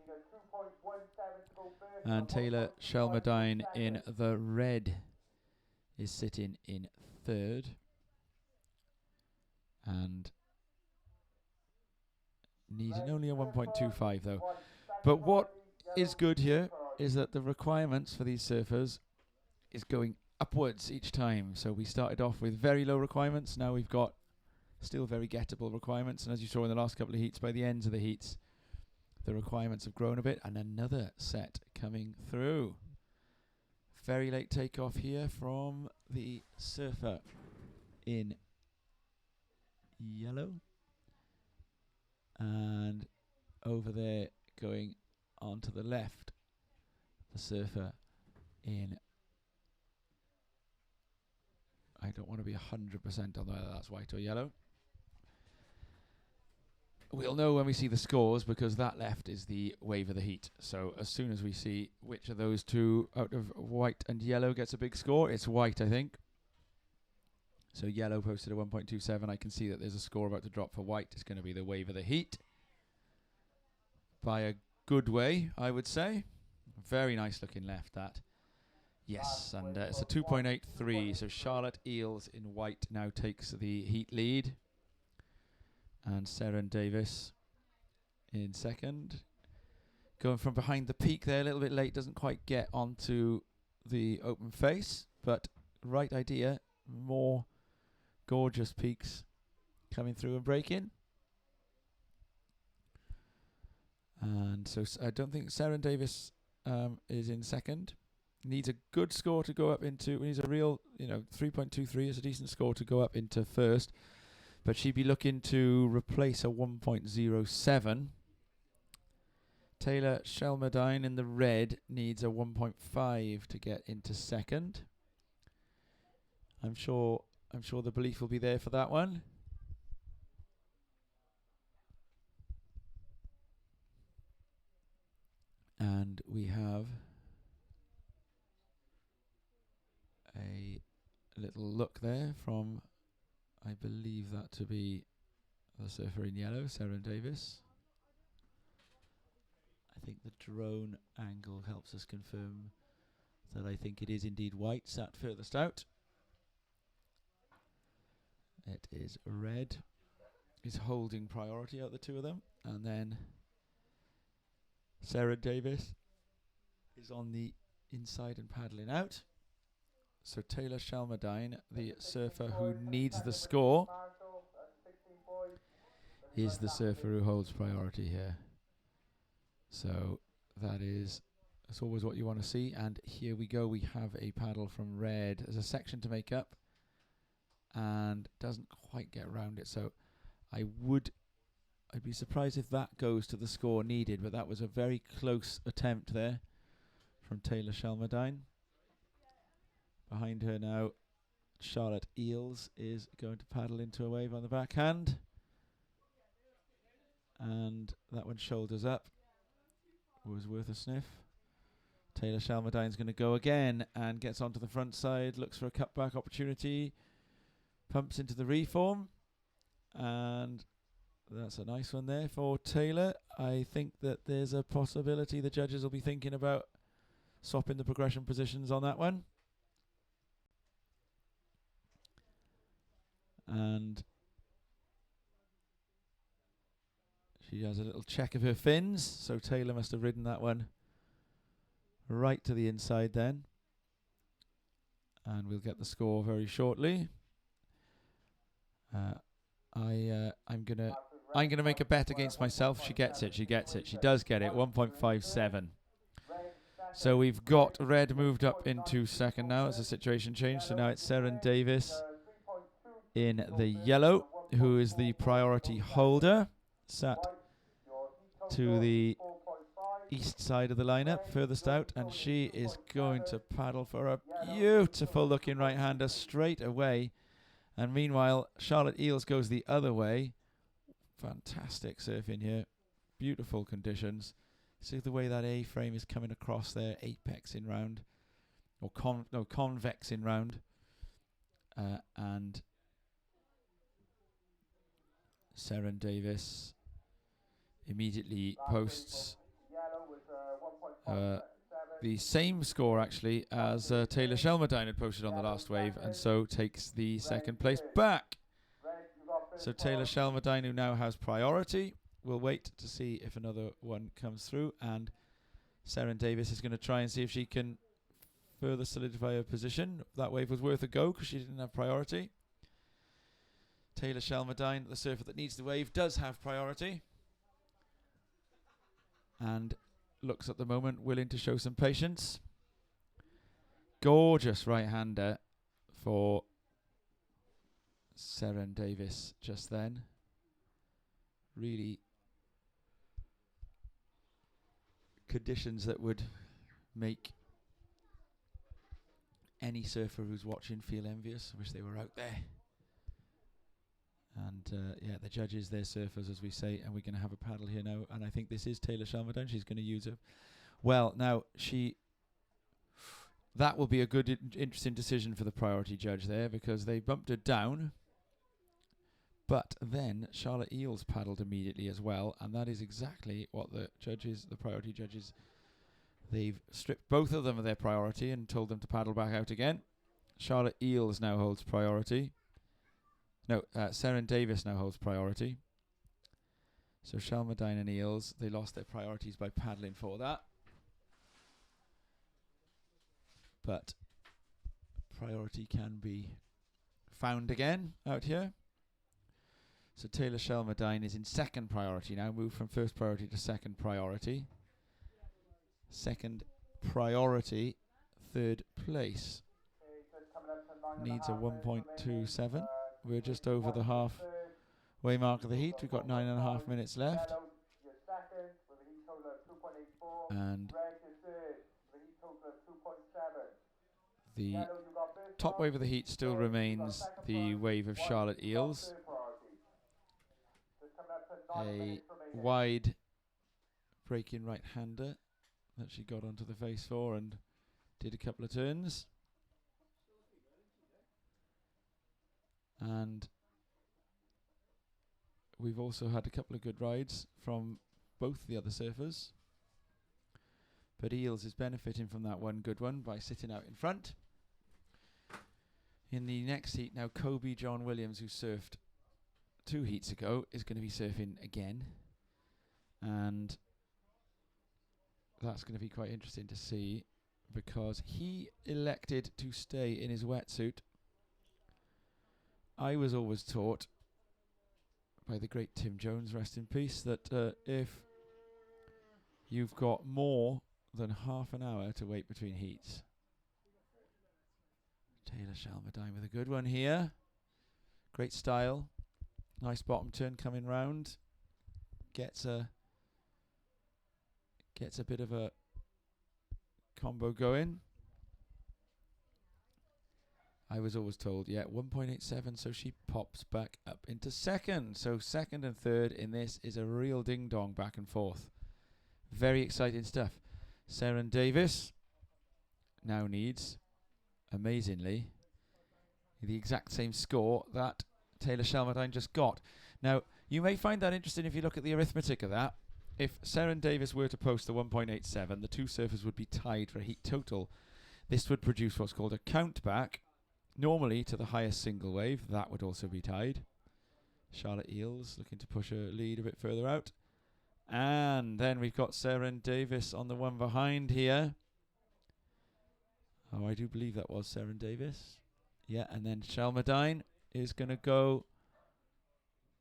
and Taylor Shelmerdine in the red is sitting in third. And needing only a 1.25 though. But what is good here is that the requirements for these surfers is going upwards each time. So we started off with very low requirements. Now we've got still very gettable requirements. And as you saw in the last couple of heats, by the ends of the heats, the requirements have grown a bit. And another set coming through. Very late takeoff here from the surfer in yellow. And over there, going on to the left, the surfer in, I don't want to be 100% on whether that's white or yellow. We'll know when we see the scores, because that left is the wave of the heat. So as soon as we see which of those two out of white and yellow gets a big score, it's white, I think. So yellow posted a 1.27. I can see that there's a score about to drop for white. It's going to be the wave of the heat. By a good way, I would say. Very nice looking left, that. Yes, and it's a 2.83. So Charlotte Eales in white now takes the heat lead. And Seren Davis in second. Going from behind the peak there, a little bit late, doesn't quite get onto the open face, but right idea. More gorgeous peaks coming through and breaking. And so I don't think Seren Davis is in second. Needs a good score to go up into, needs a real, 3.23 is a decent score to go up into first. But she'd be looking to replace a 1.07. Taylor Shelmerdine in the red needs a 1.5 to get into second. I'm sure the belief will be there for that one. And we have a little look there from, I believe that to be the surfer in yellow, Seren Davis. I think the drone angle helps us confirm that I think it is indeed white sat furthest out. It is red. Is holding priority out of the two of them. And then Seren Davis is on the inside and paddling out. So Taylor Shelmerdine, the surfer who needs the score, is the surfer who holds priority here. So that's always what you want to see. And here we go. We have a paddle from red. There's a section to make up and doesn't quite get around it. So I'd be surprised if that goes to the score needed, but that was a very close attempt there from Taylor Shelmerdine. Behind her now, Charlotte Eales is going to paddle into a wave on the backhand. And that one shoulders up. Was worth a sniff. Taylor Shelmerdine's going to go again and gets onto the front side, looks for a cutback opportunity, pumps into the reform, and that's a nice one there for Taylor. I think that there's a possibility the judges will be thinking about swapping the progression positions on that one. And she has a little check of her fins, so Taylor must have ridden that one right to the inside then. And we'll get the score very shortly. I'm gonna make a bet against myself. She gets it. She does get it. 1.57. So we've got red moved up into second now as the situation changed. So now it's Seren Davis in the yellow, who is the priority holder, sat to the east side of the lineup, furthest out, and she is going to paddle for a beautiful looking right-hander straight away. And meanwhile, Charlotte Eales goes the other way. Fantastic surfing here. Beautiful conditions. See the way that A-frame is coming across there, apexing round, or convexing round. And Seren Davis immediately posts the same score actually as Taylor Shelmerdine had posted on the last wave, and so takes the second place back. So Taylor Shelmerdine, who now has priority, will wait to see if another one comes through, and Seren Davis is going to try and see if she can further solidify her position. That wave was worth a go because she didn't have priority. Taylor Shelmerdine, the surfer that needs the wave, does have priority, and looks at the moment willing to show some patience. Gorgeous right-hander for Seren Davis just then. Really conditions that would make any surfer who's watching feel envious. I wish they were out there. And the judges, they're surfers, as we say, and we're going to have a paddle here now. And I think this is Taylor Shelmerdine. She's going to use it. Well, now that will be a good, interesting decision for the priority judge there, because they bumped her down. But then Charlotte Eales paddled immediately as well, and that is exactly what the priority judges, they've stripped both of them of their priority and told them to paddle back out again. Charlotte Eales now holds priority. No, Seren Davis now holds priority. So Shalmadine and Eels, they lost their priorities by paddling for that. But priority can be found again out here. So Taylor Shalmadine is in second priority now, moved from first priority to second priority. Second priority, third place. Needs a 1.27. We're just over the halfway mark of the heat. We've got 9.5 minutes left. And the top wave of the heat still remains the wave of Charlotte Eels. A wide breaking right-hander that she got onto the face for and did a couple of turns. And we've also had a couple of good rides from both the other surfers. But Eels is benefiting from that one good one by sitting out in front. In the next heat now, Kobe John Williams, who surfed 2 heats ago, is going to be surfing again. And that's going to be quite interesting to see because he elected to stay in his wetsuit. I was always taught by the great Tim Jones, rest in peace, that if you've got more than half an hour to wait between heats. Taylor Shalmadine with a good one here. Great style. Nice bottom turn coming round. Gets a bit of a combo going. I was always told, 1.87, so she pops back up into second. So second and third in this is a real ding-dong back and forth. Very exciting stuff. Seren Davis now needs, amazingly, the exact same score that Taylor Shalmadine just got. Now, you may find that interesting if you look at the arithmetic of that. If Seren Davis were to post the 1.87, the two surfers would be tied for a heat total. This would produce what's called a count back, normally to the highest single wave. That would also be tied. Charlotte Eels looking to push her lead a bit further out. And then we've got Seren Davis on the one behind here. Oh, I do believe that was Seren Davis. Yeah, and then Shalmadine is going to go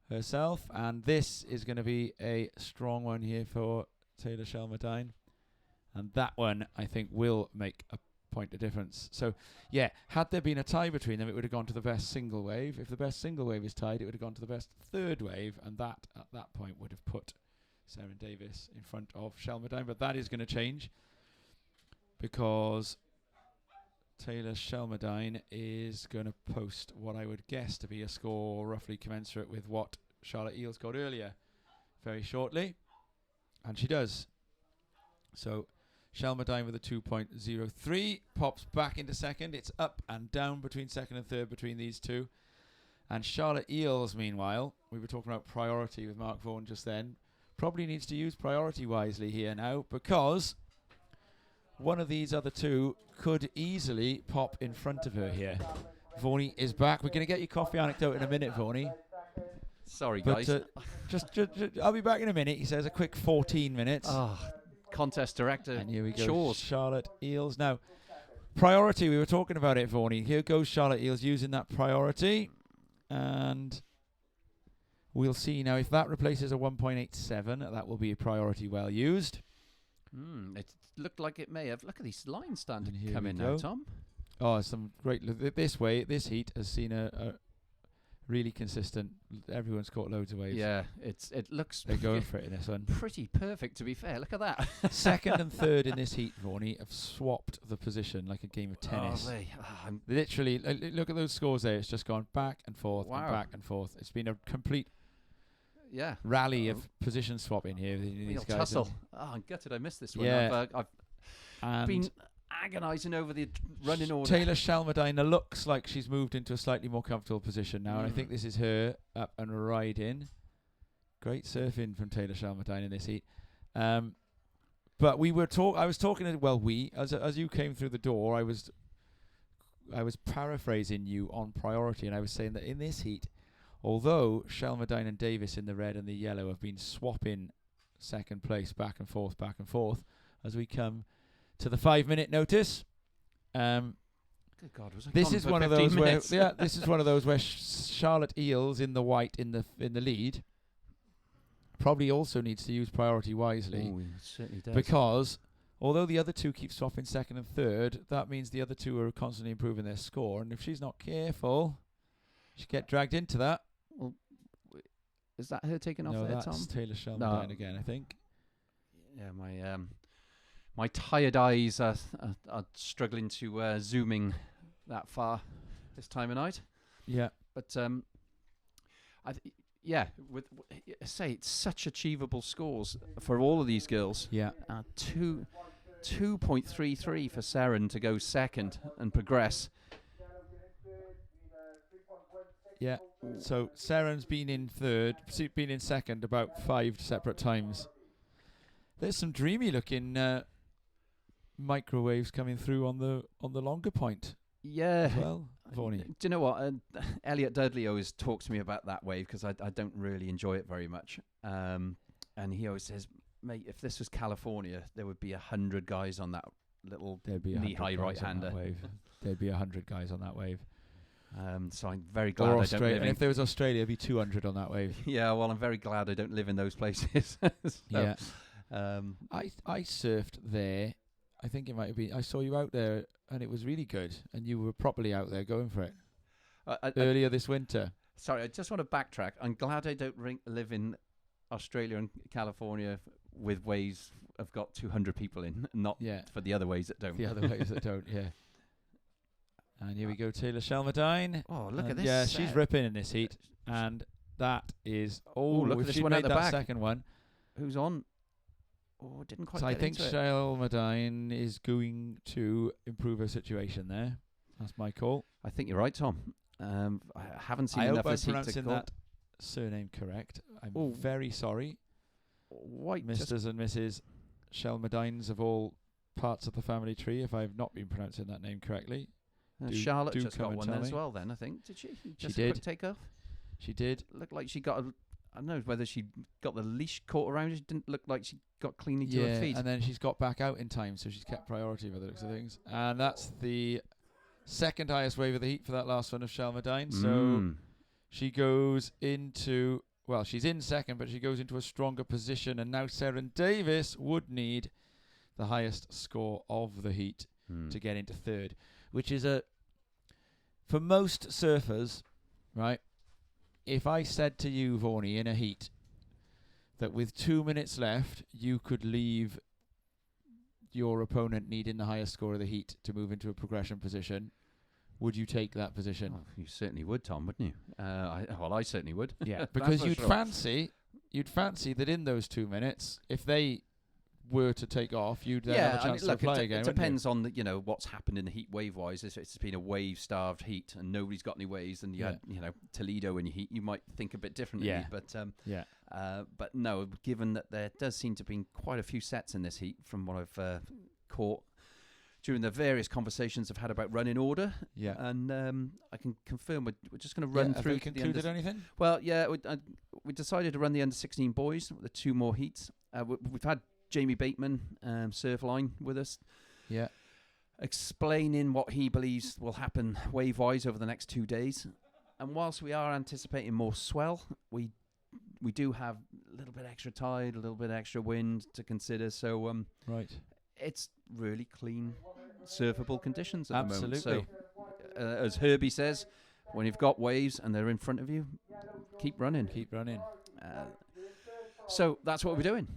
herself. And this is going to be a strong one here for Taylor Shalmadine. And that one, I think, will make a point of difference. So, yeah, had there been a tie between them, it would have gone to the best single wave. If the best single wave is tied, it would have gone to the best third wave. And that, at that point, would have put Seren Davis in front of Shalmadine. But that is going to change because Taylor Shalmadine is going to post what I would guess to be a score roughly commensurate with what Charlotte Eels got earlier very shortly. And she does. So Shalmadine with a 2.03 pops back into second. It's up and down between second and third between these two. And Charlotte Eels, meanwhile, we were talking about priority with Mark Vaughan just then, probably needs to use priority wisely here now because one of these other two could easily pop in front of her here. Vaughnie is back. We're going to get your coffee anecdote in a minute, Vaughnie. Sorry, but, guys. just, I'll be back in a minute. He says a quick 14 minutes. Oh, contest director. And here we go. Chores. Charlotte Eels. Now, priority. We were talking about it, Vaughnie. Here goes Charlotte Eels using that priority. And we'll see now if that replaces a 1.87. That will be a priority well used. It looked like it may have. Look at these lines starting And to here come we in go. now, Tom. Oh, some great. This heat has seen a really consistent. Everyone's caught loads of waves. Yeah, it looks. They're going for it in this one. Pretty perfect, to be fair. Look at that. Second and third in this heat, Vaughnie, have swapped the position like a game of tennis. Literally, look at those scores there. It's just gone back and forth and back and forth. It's been a complete rally of position swapping here. These guys. Tussle. Oh, I'm gutted I missed this one. Yeah. I've been agonising over the running order. Taylor Shalmadine looks like she's moved into a slightly more comfortable position now, and I think this is her up and riding. Great surfing from Taylor Shalmadine in this heat. But I was talking as you came through the door, I was paraphrasing you on priority, and I was saying that in this heat, Although Shelmadine and Davis in the red and the yellow have been swapping second place back and forth as we come to the 5-minute notice. Good God, was I This gone is for one of 15 those where minutes? this is one of those where Charlotte Eels in the white in the lead probably also needs to use priority wisely. Oh, it certainly does. Because although the other two keep swapping second and third, that means the other two are constantly improving their score. And if she's not careful, she get dragged into that. Well, is that her taking off No, there, that's Tom? Taylor Shelmadine again, I think. Yeah, my tired eyes are struggling to zooming that far this time of night. Yeah. But say it's such achievable scores for all of these girls. Yeah. 2.33 for Seren to go second and progress. Yeah. So Saren's been in second about 5 separate times. There's some dreamy looking microwaves coming through on the longer point. Yeah. As well, Vaughan. Do you know what? Elliot Dudley always talks to me about that wave because I don't really enjoy it very much. And he always says, mate, if this was California, there would be 100 guys on that little knee-high right-hander. There'd be 100 guys on that wave. So I'm very glad I don't live in... And if there was Australia, it'd be 200 on that wave. Yeah, well, I'm very glad I don't live in those places. Yeah. I surfed there. I think it might have been... I saw you out there, and it was really good. And you were properly out there going for it. Earlier this winter. Sorry, I just want to backtrack. I'm glad I don't live in Australia and California with waves have got 200 people in, not for the other ways that don't. The other ways that don't, yeah. And here we go, Taylor Shelmadine. Oh, look at this. Yeah, she's ripping in this heat. And that is... Oh, look at this one made at the that back. second one. Who's on? Oh, didn't quite So get I think into it. Shelmadine is going to improve her situation there. That's my call. I think you're right, Tom. I haven't seen I enough hope of I'm this heat to pronouncing call. that surname correct. I'm very sorry. White, Mrs. and Mrs. Shelmadines of all parts of the family tree, if I've not been pronouncing that name correctly. Charlotte do just come got and one tell then as me. well then, I think. Did she? She Just did. A quick take off? She did. Looked like she got I don't know whether she got the leash caught around her. She didn't look like she got cleanly to her feet. And then she's got back out in time, so she's kept priority by the looks of things. And that's the second highest wave of the heat for that last one of Shelmadine. So she goes into... Well, she's in second, but she goes into a stronger position. And now Seren Davis would need the highest score of the heat to get into third, which is for most surfers, right? If I said to you, Vaughnie, in a heat, that with 2 minutes left, you could leave your opponent needing the highest score of the heat to move into a progression position, would you take that position? Oh, you certainly would, Tom, wouldn't you? I certainly would. Yeah, because you'd fancy that in those 2 minutes, if they were to take off, you'd then have a chance to fly again. It depends on what's happened in the heat wave-wise. If it's been a wave-starved heat and nobody's got any waves, and you had Toledo in your heat, you might think a bit differently. Yeah. But no, given that there does seem to have been quite a few sets in this heat from what I've caught during the various conversations I've had about running order. Yeah. And I can confirm we're just going to run through. Have they concluded anything? Well, yeah, we decided to run the under-16 boys with the 2 more heats. We've had Jamie Bateman, surf line, with us. Yeah. Explaining what he believes will happen wave-wise over the next 2 days. And whilst we are anticipating more swell, we do have a little bit extra tide, a little bit extra wind to consider. So right. It's really clean, surfable conditions at the moment. Absolutely. So, as Herbie says, when you've got waves and they're in front of you, keep running. Keep running. So that's what we're doing.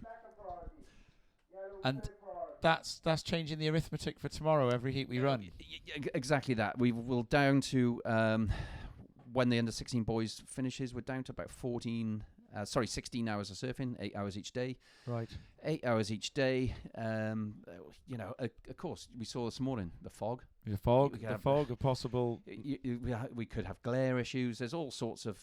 And that's changing the arithmetic for tomorrow, every heat we run. Exactly that. We will down to, when the under-16 boys finishes, we're down to about 16 hours of surfing, 8 hours each day. Right. 8 hours each day. Of course, we saw this morning, the fog. The fog, a possible... We could have glare issues. There's all sorts of...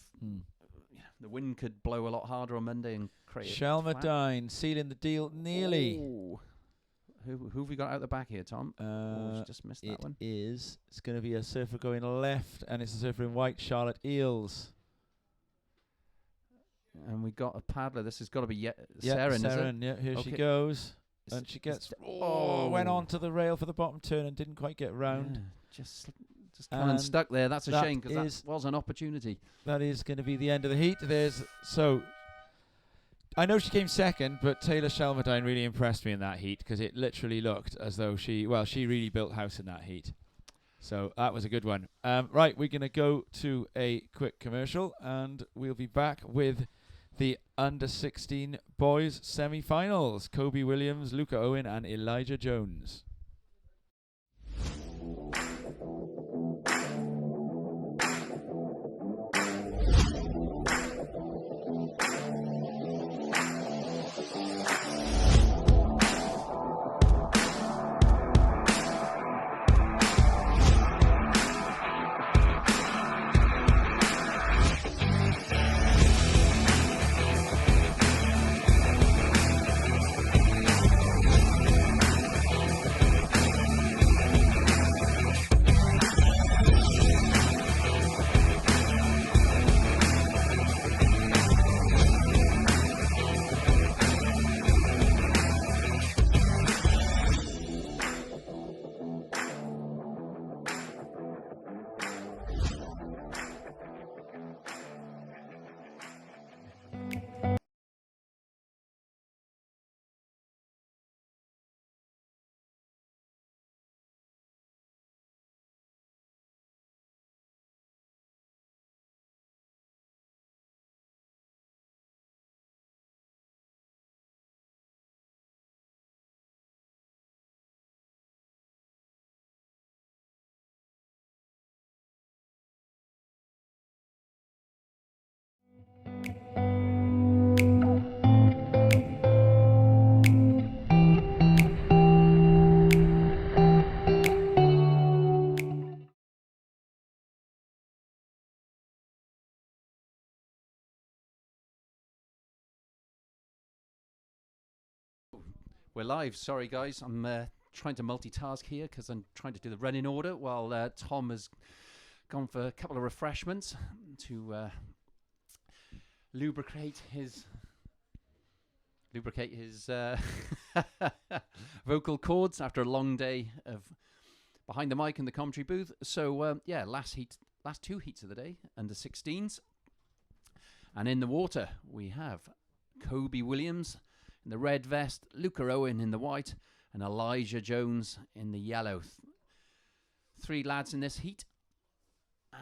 the wind could blow a lot harder on Monday and create... Shelmadine sealing the deal nearly. Ooh. Who have we got out the back here, Tom? Just missed that one. It's going to be a surfer going left, and it's a surfer in white, Charlotte Eels. And we got a paddler. This has got to be Yeah, Seren, is it? Seren, yeah, here she Okay. goes. And she gets... went Oh. onto the rail for the bottom turn and didn't quite get round. Yeah, just coming And stuck there. That's a that shame, because is- that was an opportunity. That is going to be the end of the heat. I know she came second, but Taylor Shelmerdine really impressed me in that heat, because it literally looked as though she really built house in that heat. So that was a good one. Right, we're going to go to a quick commercial, and we'll be back with the under-16 boys semi-finals. Kobe Williams, Luca Owen, and Elijah Jones. We're live. Sorry, guys. I'm trying to multitask here because I'm trying to do the running order while Tom has gone for a couple of refreshments to lubricate his vocal cords after a long day of behind the mic in the commentary booth. So last two heats of the day, under 16s, and in the water we have Kobe Williams in the red vest, Luca Owen in the white, and Elijah Jones in the yellow. Three lads in this heat,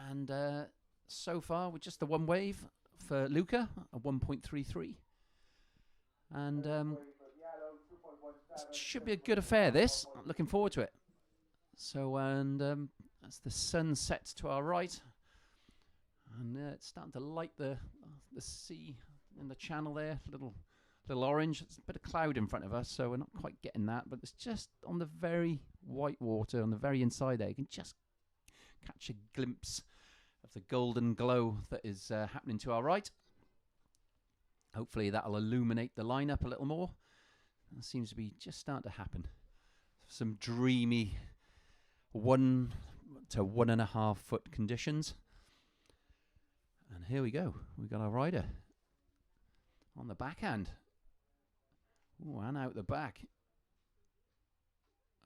and so far with just the one wave for Luca, a 1.33, and should be a good affair. This, looking forward to it. So, and as the sun sets to our right, and it's starting to light the sea in the channel there, little orange. It's a bit of cloud in front of us, so we're not quite getting that, but it's just on the very white water, on the very inside there. You can just catch a glimpse of the golden glow that is happening to our right. Hopefully that'll illuminate the lineup a little more. That seems to be just starting to happen. Some dreamy 1 to 1.5 foot conditions. And here we go. We've got our rider on the backhand. Ooh, and out the back.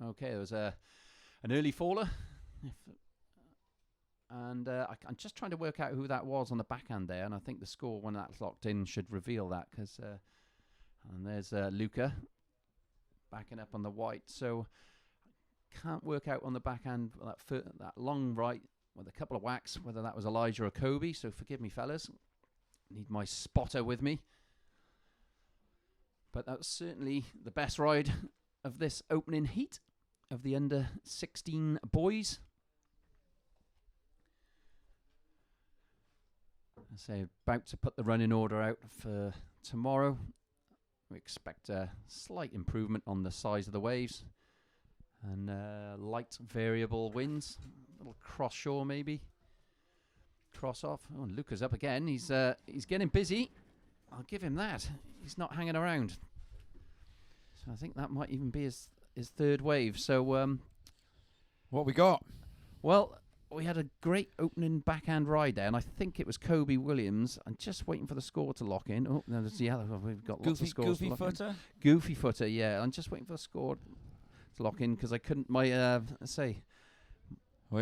Okay, there was an early faller. And I'm just trying to work out who that was on the backhand there. And I think the score, when that's locked in, should reveal that. And there's Luca backing up on the white. So can't work out on the backhand that long right with a couple of whacks whether that was Elijah or Kobe. So forgive me, fellas. Need my spotter with me. But that was certainly the best ride of this opening heat of the under 16 boys. I say about to put the running order out for tomorrow. We expect a slight improvement on the size of the waves and light variable winds. A little cross shore maybe. Cross off. Oh, and Luca's up again. He's getting busy. I'll give him that. He's not hanging around. So I think that might even be his third wave. So what we got? Well, we had a great opening backhand ride there, and I think it was Kobe Williams. I'm just waiting for the score to lock in. Oh, no, there's the other. We've got lots of scores. Goofy footer. Goofy footer, yeah. I'm just waiting for the score to lock in because I couldn't. Well,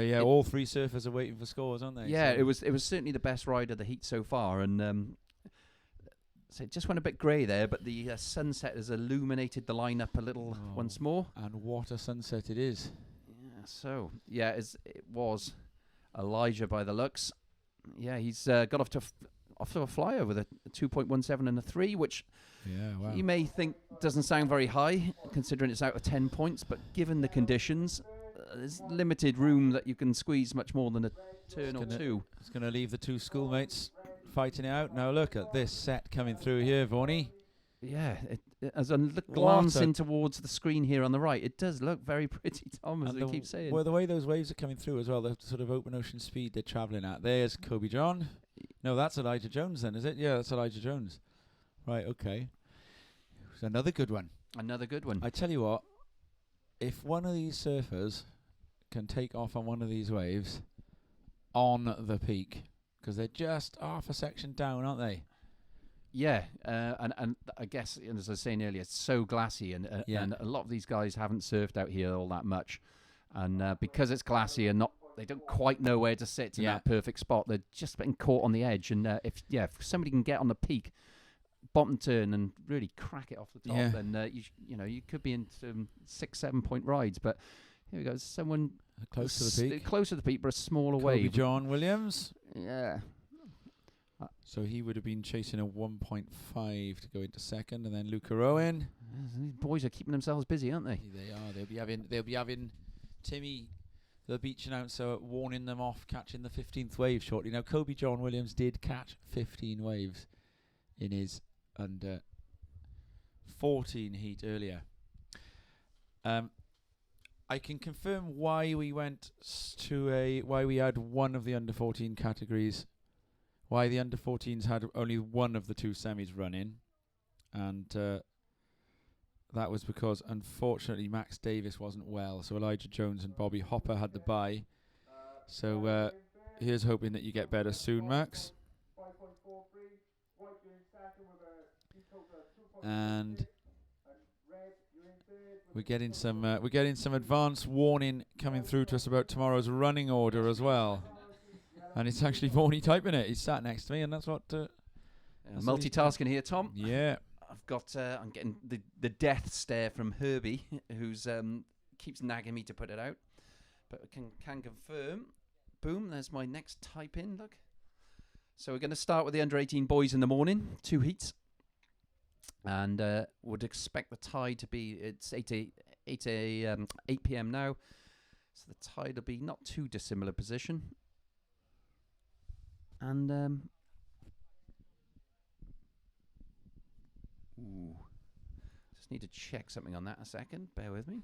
yeah, all three surfers are waiting for scores, aren't they? Yeah, so. it was certainly the best ride of the heat so far, and so it just went a bit grey there, but the sunset has illuminated the lineup a little once more. And what a sunset it is! Yeah, so yeah, it was Elijah by the looks. Yeah, he's got off to a flyer with a 2.17 and a 3, which you may think doesn't sound very high considering it's out of 10 points, but given the conditions, there's limited room that you can squeeze much more than a turn or two. It's going to leave the two schoolmates fighting it out. Now look at this set coming through here, Vaughan. Yeah, as I'm glancing towards the screen here on the right, it does look very pretty, Tom, as I keep saying. Well, the way those waves are coming through as well, the sort of open ocean speed they're travelling at. There's Kobe John. No, that's Elijah Jones then, is it? Yeah, that's Elijah Jones. Right, okay. It's another good one. Another good one. I tell you what, if one of these surfers can take off on one of these waves on the peak, because they're just half a section down, aren't they? Yeah, and I guess, as I was saying earlier, it's so glassy, and a lot of these guys haven't surfed out here all that much, and because it's glassy and they don't quite know where to sit in that perfect spot. They're just getting caught on the edge, and if somebody can get on the peak, bottom turn, and really crack it off the top, then you could be into 6-7 point rides. But here we go, someone close to the peak, but a smaller Kobe wave. John Williams. Yeah. So he would have been chasing a 1.5 to go into second, and then Luca Owen. These boys are keeping themselves busy, aren't they? They are. They'll be having Timmy, the beach announcer, warning them off catching the 15th wave shortly. Now, Kobe John Williams did catch 15 waves in his under 14 heat earlier. I can confirm why we went why we had one of the under 14 categories. Why the under 14s had only one of the two semis running, and that was because, unfortunately, Max Davis wasn't well, so Elijah Jones and Bobby Hopper had the bye. So here's hoping that you get better soon, Max. And we're getting some advance warning coming through to us about tomorrow's running order as well. And it's actually Vaughan typing it. He's sat next to me, and that's what... multitasking here, Tom. Yeah. I've got... I'm getting the death stare from Herbie, who's keeps nagging me to put it out. But I can confirm. Boom, there's my next type in, look. So we're going to start with the under-18 boys in the morning, 2 heats. And would expect the tide to be... It's 8 p.m. now. So the tide will be not too dissimilar position. And just need to check something on that a second. Bear with me.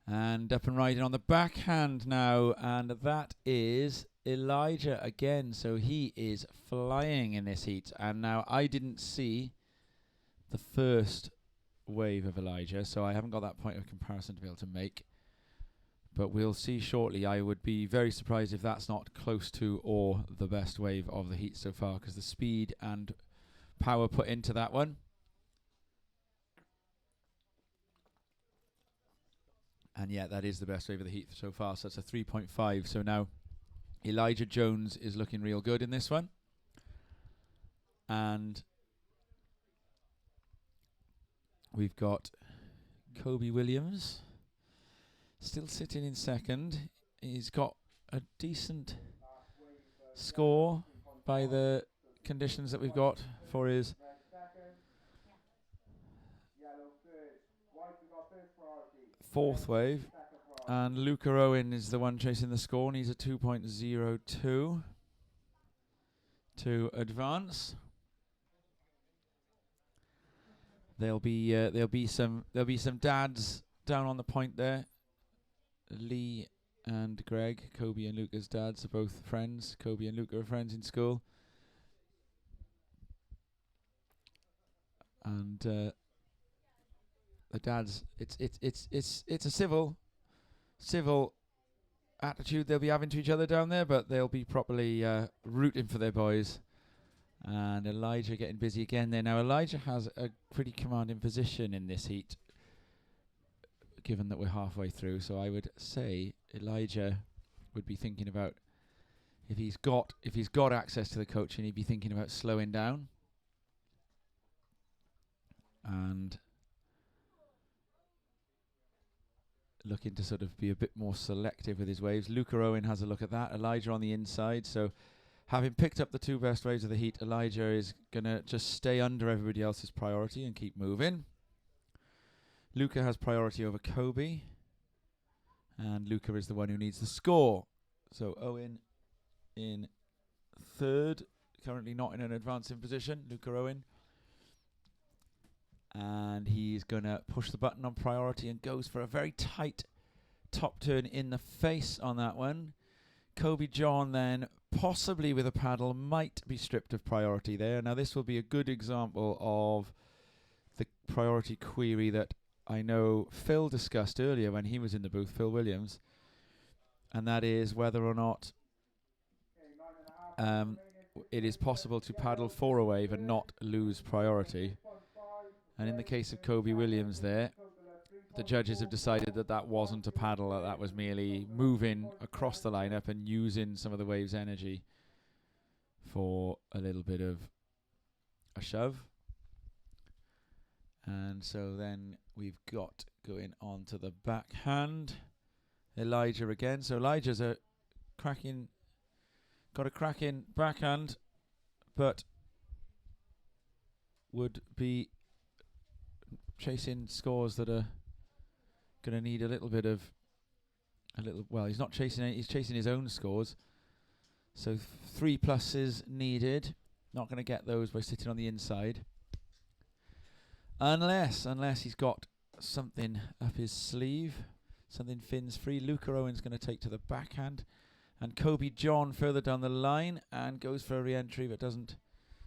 And up and riding on the backhand now, and that is Elijah again. So he is flying in this heat. And now I didn't see the first wave of Elijah, so I haven't got that point of comparison to be able to make. But we'll see shortly. I would be very surprised if that's not close to or the best wave of the heat so far, because the speed and power put into that one. And yeah, that is the best wave of the heat so far. So it's a 3.5. So now Elijah Jones is looking real good in this one. And we've got Kobe Williams still sitting in second. He's got a decent score by the conditions that we've got for his fourth wave, and Luca Owen is the one chasing the score, and he's a 2.02 to advance. there'll be some dads down on the point there. Lee and Greg, Kobe and Luca's dads, are both friends. Kobe and Luca are friends in school. And the dads, it's a civil attitude they'll be having to each other down there, but they'll be properly rooting for their boys. And Elijah getting busy again there. Now Elijah has a pretty commanding position in this heat, given that we're halfway through. So I would say Elijah would be thinking about if he's got access to the coaching, he'd be thinking about slowing down and looking to sort of be a bit more selective with his waves. Luca Owen has a look at that. Elijah on the inside. So having picked up the two best waves of the heat, Elijah is going to just stay under everybody else's priority and keep moving. Luca has priority over Kobe. And Luca is the one who needs the score. So Owen in third, currently not in an advancing position. Luca Owen. And he's going to push the button on priority and goes for a very tight top turn in the face on that one. Kobe John then, possibly with a paddle, might be stripped of priority there. Now this will be a good example of the priority query that I know Phil discussed earlier when he was in the booth, Phil Williams, and that is whether or not it is possible to paddle for a wave and not lose priority. And in the case of Kobe Williams there, the judges have decided that that wasn't a paddle, that was merely moving across the lineup and using some of the wave's energy for a little bit of a shove. And so then we've got going on to the backhand. Elijah again. So Elijah's got a cracking backhand, but would be chasing scores that are going to need well, he's not chasing any, he's chasing his own scores. So 3 pluses needed. Not going to get those by sitting on the inside. Unless he's got something up his sleeve, something fins free. Luca Owen's going to take to the backhand, and Kobe John further down the line and goes for a re-entry but doesn't.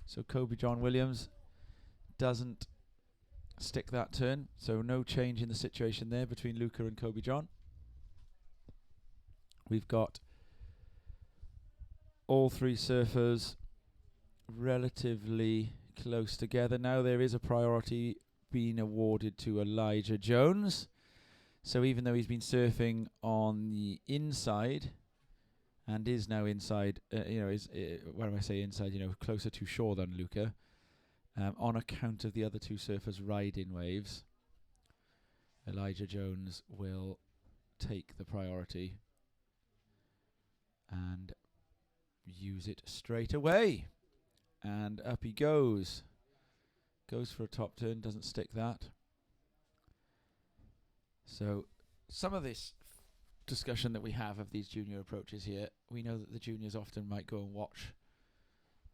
So Kobe John Williams doesn't stick that turn. So no change in the situation there between Luca and Kobe John. We've got all three surfers relatively close together. Now there is a priority being awarded to Elijah Jones. So even though he's been surfing on the inside and is now inside, when I say inside, closer to shore than Luca, on account of the other two surfers riding waves, Elijah Jones will take the priority and use it straight away. And up he goes. Goes for a top turn, doesn't stick that. So some of this discussion that we have of these junior approaches here, we know that the juniors often might go and watch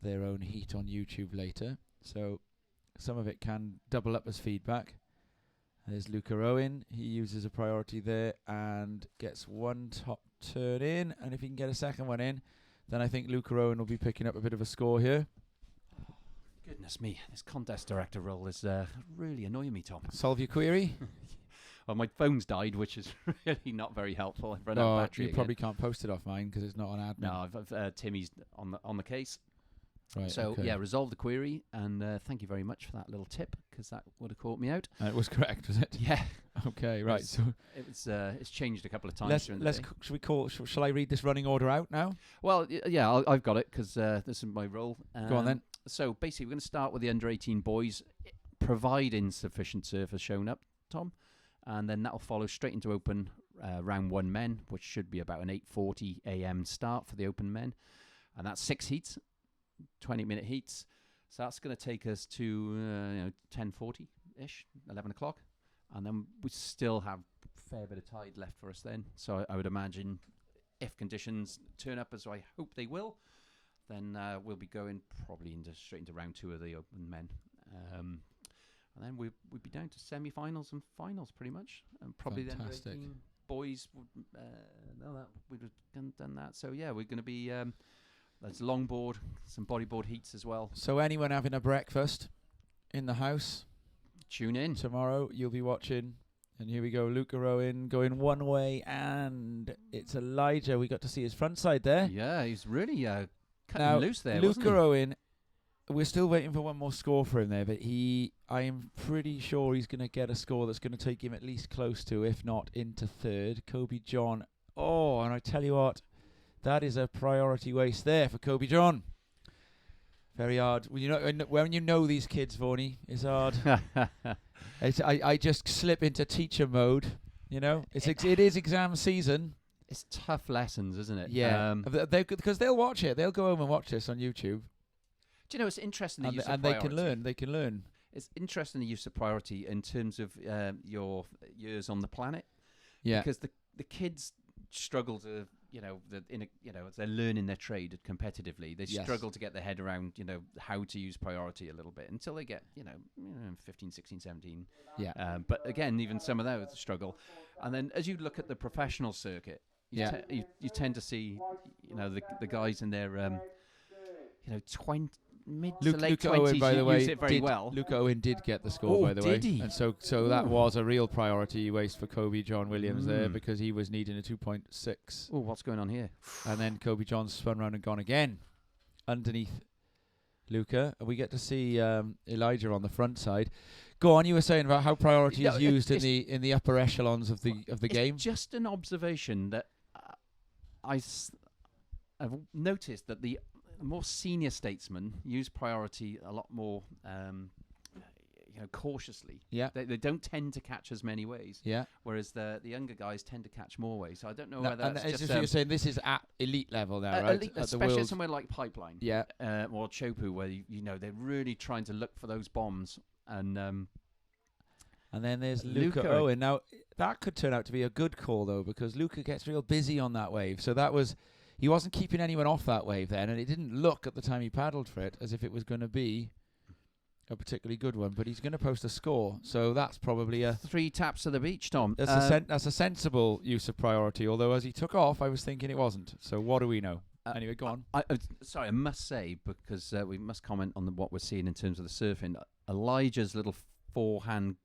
their own heat on YouTube later. So some of it can double up as feedback. There's Luca Owen. He uses a priority there and gets one top turn in. And if he can get a second one in, then I think Luca Owen will be picking up a bit of a score here. Goodness me, this contest director role is really annoying me, Tom. Solve your query? Well, my phone's died, which is really not very helpful. I've run out of battery you probably can't post it off mine because it's not an admin. No, I've Timmy's on the case. Right, so, okay. yeah, resolve the query, and thank you very much for that little tip, because that would have caught me out. It was correct, was it? Yeah. Okay, right. It's changed a couple of times during the day. Shall I read this running order out now? Well, yeah, I've got it, because this is my role. Go on, then. So, basically, we're going to start with the under-18 boys, providing sufficient surfers shown up, Tom, and then that'll follow straight into open round 1 men, which should be about an 8:40 a.m. start for the open men, and that's 6 heats. 20-minute heats, so that's going to take us to 10:40-ish, 11 o'clock, and then we still have a fair bit of tide left for us then. So I would imagine if conditions turn up as I hope they will, then we'll be going probably straight into round 2 of the open men. And then we'd be down to semi-finals and finals pretty much, and probably Fantastic. then 18 boys would we'd have done that. So yeah, we're going to be there's longboard, some bodyboard heats as well. So anyone having a breakfast in the house Tune in. tomorrow, you'll be watching. And here we go, Luca Rowan going one way, and it's Elijah. We got to see his front side there. Yeah, he's really cutting Now, loose there. Luca wasn't he? Rowan, we're still waiting for one more score for him there, but I am pretty sure he's going to get a score that's going to take him at least close to, if not into third. Kobe John. Oh, and I tell you what, that is a priority waste there for Kobe John. Very hard. When you know these kids, Vorney, it's hard. I just slip into teacher mode. You know, it is exam season. It's tough lessons, isn't it? Yeah, because they'll watch it. They'll go home and watch this on YouTube. Do you know, it's interesting the use of and priority. they can learn. It's interesting the use of priority in terms of your years on the planet. Yeah. Because the kids struggle to, as they're learning their trade competitively, they Yes. struggle to get their head around, how to use priority a little bit until they get, 15, 16, 17. Yeah. But again, even some of those struggle. And then as you look at the professional circuit, you tend to see, the guys in their, 20, mid to late Luca Owen, 20s by the way, use it very well. Luca Owen did get the score, by the way. Did he? And so that was a real priority waste for Kobe John Williams there, because he was needing a 2.6. Oh, what's going on here? And then Kobe John spun round and gone again underneath Luca. And we get to see Elijah on the front side. Go on, you were saying about how priority is used in the upper echelons of the game. It's just an observation that I've noticed that the more senior statesmen use priority a lot more, cautiously. Yeah. They don't tend to catch as many ways. Yeah. Whereas the younger guys tend to catch more ways. So I don't know No, whether and that's it's just you're saying this is at elite level now, right? elite, At the especially world. somewhere like Pipeline. Yeah. Or Chopu, where they're really trying to look for those bombs. And then there's Luca. Luca Owen. Now, that could turn out to be a good call, though, because Luca gets real busy on that wave. So he wasn't keeping anyone off that wave then, and it didn't look at the time he paddled for it as if it was going to be a particularly good one. But he's going to post a score, so that's probably 3 taps to the beach, Tom. that's a sensible use of priority, although as he took off, I was thinking it wasn't. So what do we know? Anyway, go on. I must say, because we must comment on what we're seeing in terms of the surfing, Elijah's little forehand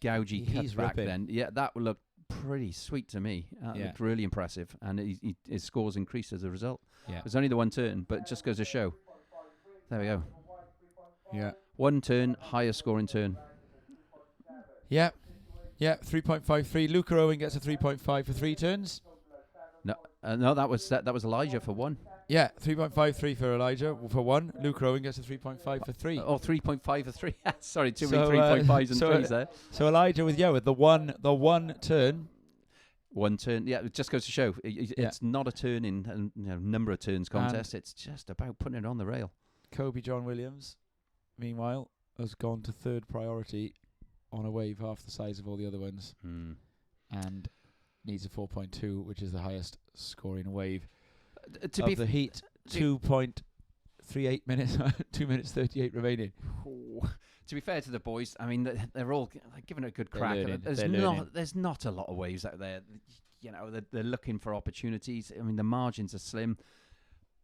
gougey He's cutback ripping. then. Yeah, that looked pretty sweet to me. That looked really impressive. And his scores increased as a result. Yeah. It was only the one turn, but it just goes to show. There we go. Yeah. One turn, highest scoring turn. Yeah. Yeah, 3.53. Luca Owen gets a 3.5 for 3 turns. No, that was Elijah for 1. Yeah, 3.53 for Elijah for 1. Luca Owen gets a 3.5 for 3. 3.5 for 3. Sorry, too So, many 3.5s and so, 3s there. So Elijah with the one turn. One turn. Yeah, it just goes to show it's not a turn in number of turns contest. It's just about putting it on the rail. Kobe John Williams, meanwhile, has gone to third priority on a wave half the size of all the other ones, and needs a 4.2, which is the highest scoring wave of the heat. 2.38 minutes, 2 minutes 38 remaining. To be fair to the boys, I mean they're all giving it a good crack. There's not a lot of waves out there. They're looking for opportunities. I mean the margins are slim.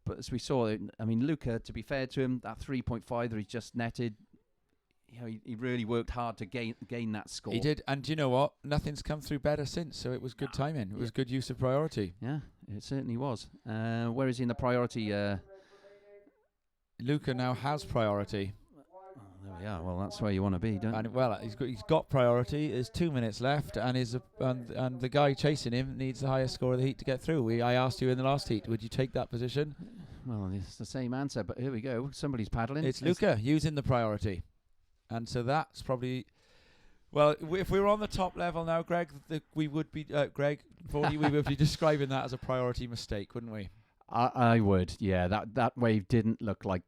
But as we saw, I mean, Luca, to be fair to him, that 3.5 that he just netted, he really worked hard to gain that score. He did, and do you know what? Nothing's come through better since, so it was good timing. It was good use of priority. Yeah, it certainly was. Where is he in the priority? Luca now has priority. There we are. Well, that's where you want to be, don't you? And he's got priority. There's 2 minutes left, and and the guy chasing him needs the highest score of the heat to get through. I asked you in the last heat, would you take that position? Well, it's the same answer, but here we go. Somebody's paddling. It's Luca using the priority, and so that's probably. Well, if we were on the top level now, Greg, we would be we would be describing that as a priority mistake, wouldn't we? I would, yeah. That wave didn't look like,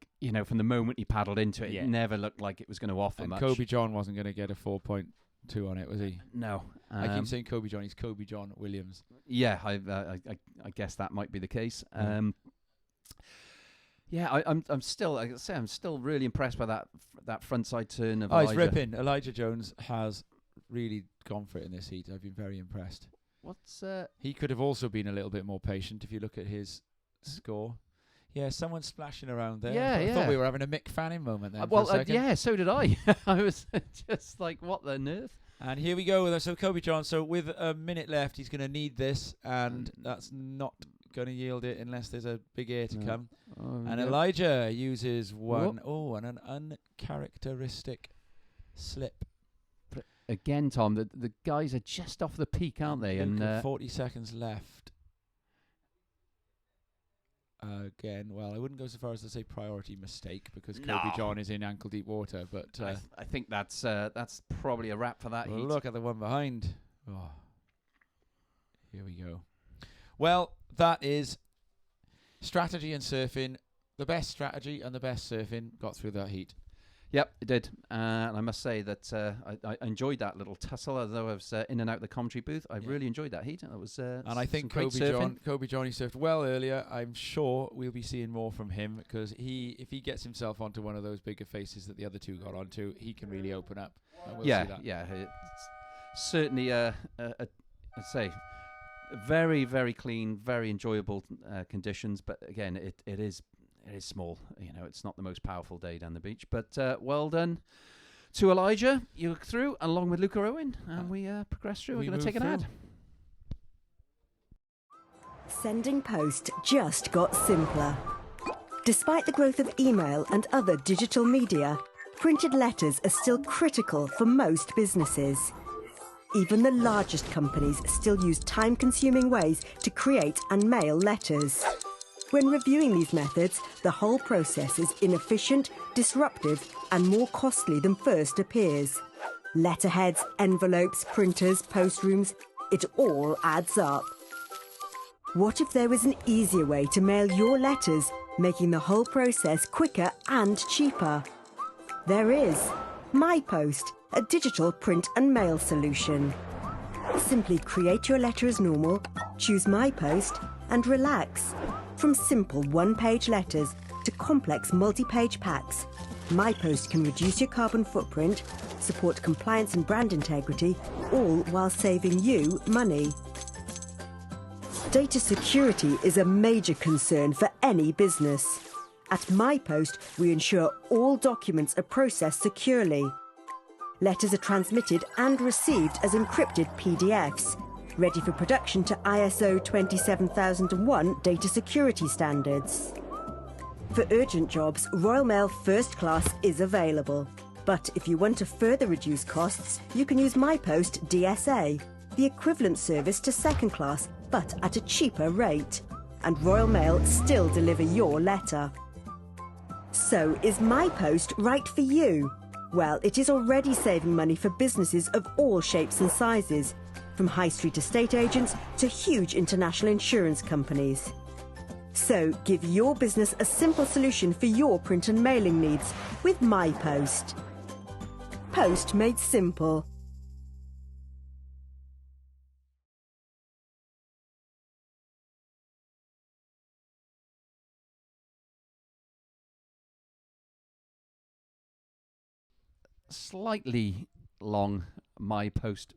from the moment he paddled into it, it never looked like it was going to offer much. Kobe John wasn't going to get a 4.2 on it, was he? No. I keep saying Kobe John. He's Kobe John Williams. Yeah, I guess that might be the case. Yeah, I'm still, like I say, I'm still really impressed by that front side turn of Oh, Elijah. he's ripping. Elijah Jones has really gone for it in this heat. I've been very impressed. What's He could have also been a little bit more patient if you look at his score. Yeah, someone's splashing around there. Yeah, I thought yeah. we were having a Mick Fanning moment then. well, for a second. yeah, so did I. I was just like, what the nerve? And here we go. So Kobe John. So with a minute left, he's going to need this, and that's not going to yield it unless there's a big air to come. And Elijah uses one. Whoop. Oh, and an uncharacteristic slip. But again, Tom, the guys are just off the peak, aren't they? And 40 seconds left. Again, well, I wouldn't go so far as to say priority mistake because Kobe John is in ankle deep water, but I think that's probably a wrap for that well, heat. look at the one behind. Oh, here we go. Well, that is strategy and surfing. The best strategy and the best surfing got through that heat. Yep, it did. And I must say that I enjoyed that little tussle, although I was in and out the commentary booth. I really enjoyed that heat. That was and I think Kobe John, he surfed well earlier. I'm sure we'll be seeing more from him because if he gets himself onto one of those bigger faces that the other two got onto, he can really open up. We'll see that. It's certainly I'd say very, very clean, very enjoyable conditions. But again, it is small. You know, it's not the most powerful day down the beach. But well done to Elijah. You look through along with Luca Owen, and we progress through. We're going to take an ad. Sending post just got simpler. Despite the growth of email and other digital media, printed letters are still critical for most businesses. Even the largest companies still use time-consuming ways to create and mail letters. When reviewing these methods, the whole process is inefficient, disruptive, and more costly than first appears. Letterheads, envelopes, printers, post rooms, it all adds up. What if there was an easier way to mail your letters, making the whole process quicker and cheaper? There is. MyPost, a digital print and mail solution. Simply create your letter as normal, choose MyPost, and relax. From simple one-page letters to complex multi-page packs, MyPost can reduce your carbon footprint, support compliance and brand integrity, all while saving you money. Data security is a major concern for any business. At MyPost, we ensure all documents are processed securely. Letters are transmitted and received as encrypted PDFs, ready for production to ISO 27001 data security standards. For urgent jobs, Royal Mail First Class is available. But if you want to further reduce costs, you can use MyPost DSA, the equivalent service to second class, but at a cheaper rate. And Royal Mail still deliver your letter. So, is MyPost right for you? Well, it is already saving money for businesses of all shapes and sizes, from high street estate agents to huge international insurance companies. So, give your business a simple solution for your print and mailing needs with MyPost. Post made simple. Slightly long MyPost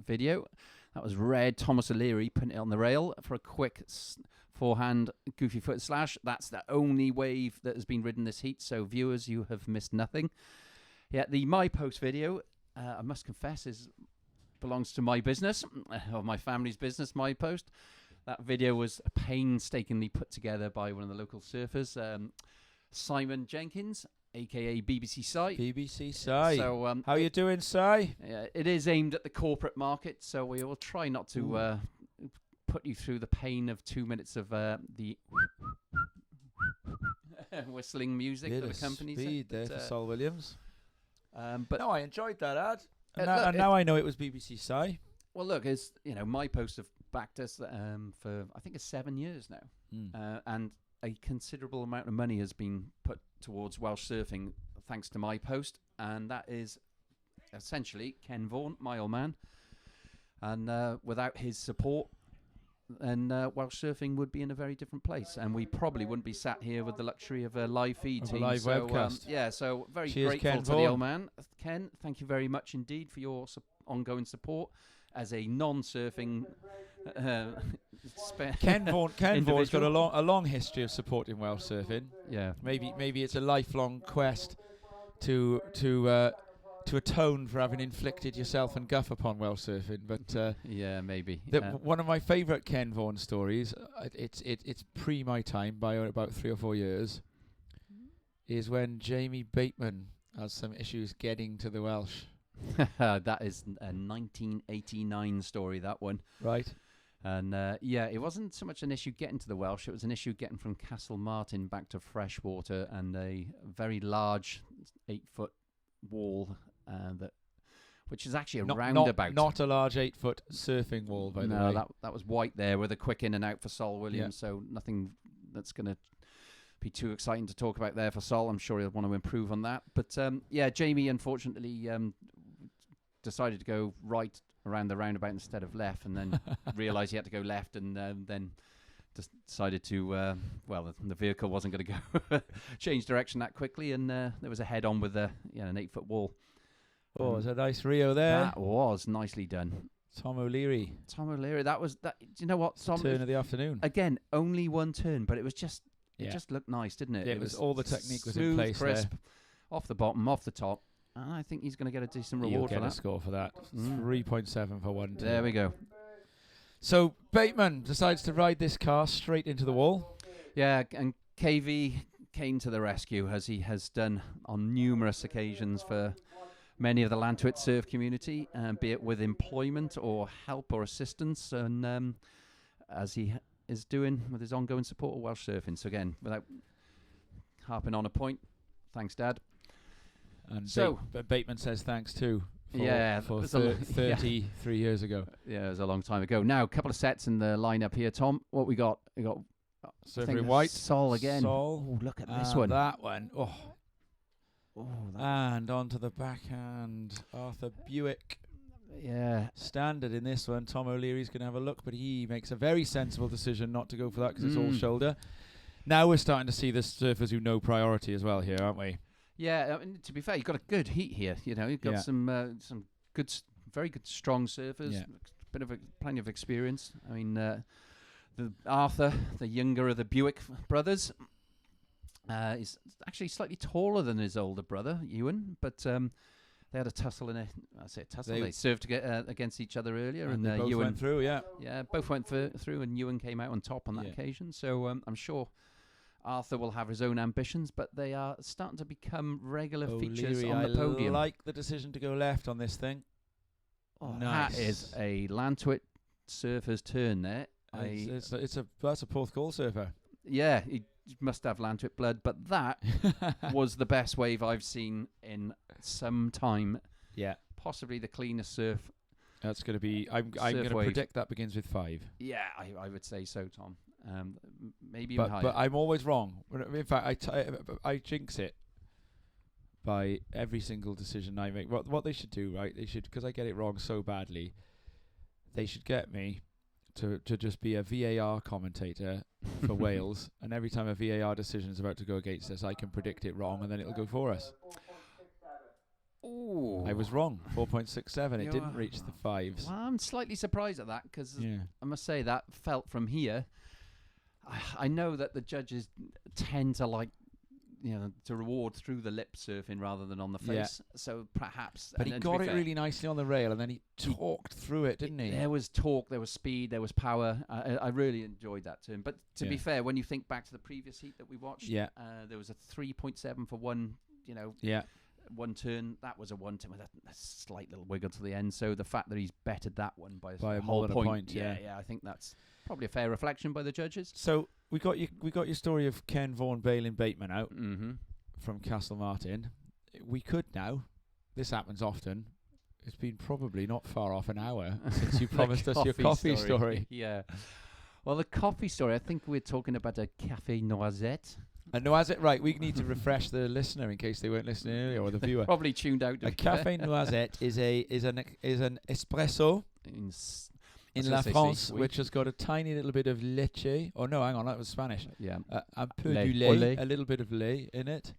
video. That was Red Thomas O'Leary putting it on the rail for a quick forehand goofy foot slash. That's the only wave that has been ridden this heat, so viewers, you have missed nothing. Yeah, the MyPost video, I must confess, belongs to my business, or my family's business, MyPost. That video was painstakingly put together by one of the local surfers, Simon Jenkins, a.k.a. BBC Si. BBC Si. So, how you doing, Si? It is aimed at the corporate market, so we will try not to put you through the pain of 2 minutes of the whistling music that the company's speed there for Sol Williams. But no, I enjoyed that ad. And now I know it was BBC Si. Well, look, MyPost have backed us for, I think it's 7 years now. And a considerable amount of money has been put towards Welsh surfing thanks to MyPost, and that is essentially Ken Vaughan, my old man. And without his support, then Welsh surfing would be in a very different place, and we probably wouldn't be sat here with the luxury of a live feed Of a team. live webcast. Yeah, so very Cheers, grateful Ken to Vaughan. the old man. Ken, thank you very much indeed for your ongoing support as a non-surfing Ken Vaughan's got individual. a long history of supporting Welsh surfing. Yeah. Maybe it's a lifelong quest to atone for having inflicted yourself and guff upon Welsh surfing. But Yeah, maybe. one of my favourite Ken Vaughan stories, it's pre my time by about 3 or 4 years, is when Jamie Bateman has some issues getting to the Welsh. That is a 1989 story, that one. Right. And it wasn't so much an issue getting to the Welsh, it was an issue getting from Castle Martin back to freshwater, and a very large 8-foot wall which is actually a roundabout. Not a large 8-foot surfing wall, by the way. No, that was white there with a quick in and out for Sol Williams, so nothing that's going to be too exciting to talk about there for Sol. I'm sure he'll want to improve on that. But Jamie unfortunately decided to go right around the roundabout instead of left, and then realised he had to go left, and then decided to the vehicle wasn't going to go change direction that quickly, and there was a head-on with an 8-foot wall. Oh, there's a nice Rio there. That was nicely done. Tom O'Leary. That was that. Do you know what? Tom, Turn of the afternoon. Again, only one turn, but it was just it just looked nice, didn't it? It was all the technique was in smooth, place crisp, there. off the bottom, off the top. And I think he's going to get a decent He'll reward get for a that. score for that. Mm. 3.7 for one. There we go. So Bateman decides to ride this car straight into the wall. Yeah, and KV came to the rescue, as he has done on numerous occasions for many of the Lantwit surf community, be it with employment or help or assistance, and as he is doing with his ongoing support of Welsh surfing. So again, without harping on a point, thanks, Dad. And So- Bateman says thanks too. For it's a lo- 33 years ago. Yeah, it was a long time ago. Now, a couple of sets in the lineup here, Tom. What we got? We got I Surfer think in white. Sol again. Sol. Oh, look at this And one. that one. Oh. That And onto the backhand. Arthur Buick. yeah. Standard in this one. Tom O'Leary's going to have a look, but he makes a very sensible decision not to go for that because it's all shoulder. Now we're starting to see the surfers who know priority as well here, aren't we? Yeah, I mean, to be fair, you've got a good heat here. You know, you've got Yeah. some good, very good, strong surfers. Yeah. Plenty of experience. I mean, the Arthur, the younger of the Buick brothers, is actually slightly taller than his older brother Ewan, but they had a tussle in a. I say a tussle. They served to get against each other earlier, and they both Ewan went through, yeah. Yeah, both went through, and Ewan came out on top on that Yeah. occasion. So I'm sure Arthur will have his own ambitions, but they are starting to become regular features O'Leary, on the podium. I like the decision to go left on this thing. Oh, nice. That is a Lantwit surfer's turn there. That's a Porthcawl surfer. Yeah, he must have Lantwit blood, but that was the best wave I've seen in some time. Yeah. Possibly the cleanest surf. That's going to be. I'm going to wave. predict that begins with 5. Yeah, I would say so, Tom. Maybe even higher. But I'm always wrong. In fact, I jinx it by every single decision I make. What they should do, right? They should, because I get it wrong so badly. They should get me to just be a VAR commentator for Wales, and every time a VAR decision is about to go against us, I can predict it wrong, and then it'll go for us. Ooh. I was wrong. 4.67. It You didn't are- reach the 5s. Well, I'm slightly surprised at that because Yeah. I must say that felt from here. I know that the judges tend to like, to reward through the lip surfing rather than on the Yeah. face. So perhaps. But and he then to got be it fair, really nicely on the rail, and then he talked through it, didn't he? There was torque, there was speed, there was power. I really enjoyed that turn. But to be Yeah. fair, when you think back to the previous heat that we watched, Yeah. there was a 3.7 for one, Yeah. one turn. That was a one turn with a slight little wiggle to the end. So the fact that he's bettered that one by By a more whole than a point, yeah. I think that's probably a fair reflection by the judges. So we got your story of Ken Vaughan bailing Bateman out Mm-hmm. from Castle Martin. We could now. This happens often. It's been probably not far off an hour since you promised us your coffee story. Yeah. Well, the coffee story, I think we're talking about a Café Noisette. And Noisette, right, we need to refresh the listener in case they weren't listening earlier, or the viewer. Probably tuned out. A Café Noisette is an espresso in was La gonna say France, sweet. which has got a tiny little bit of leche. Oh no, hang on, that was Spanish. Yeah. Un peu Lait. du Au lait, lait. a little bit of lait in it,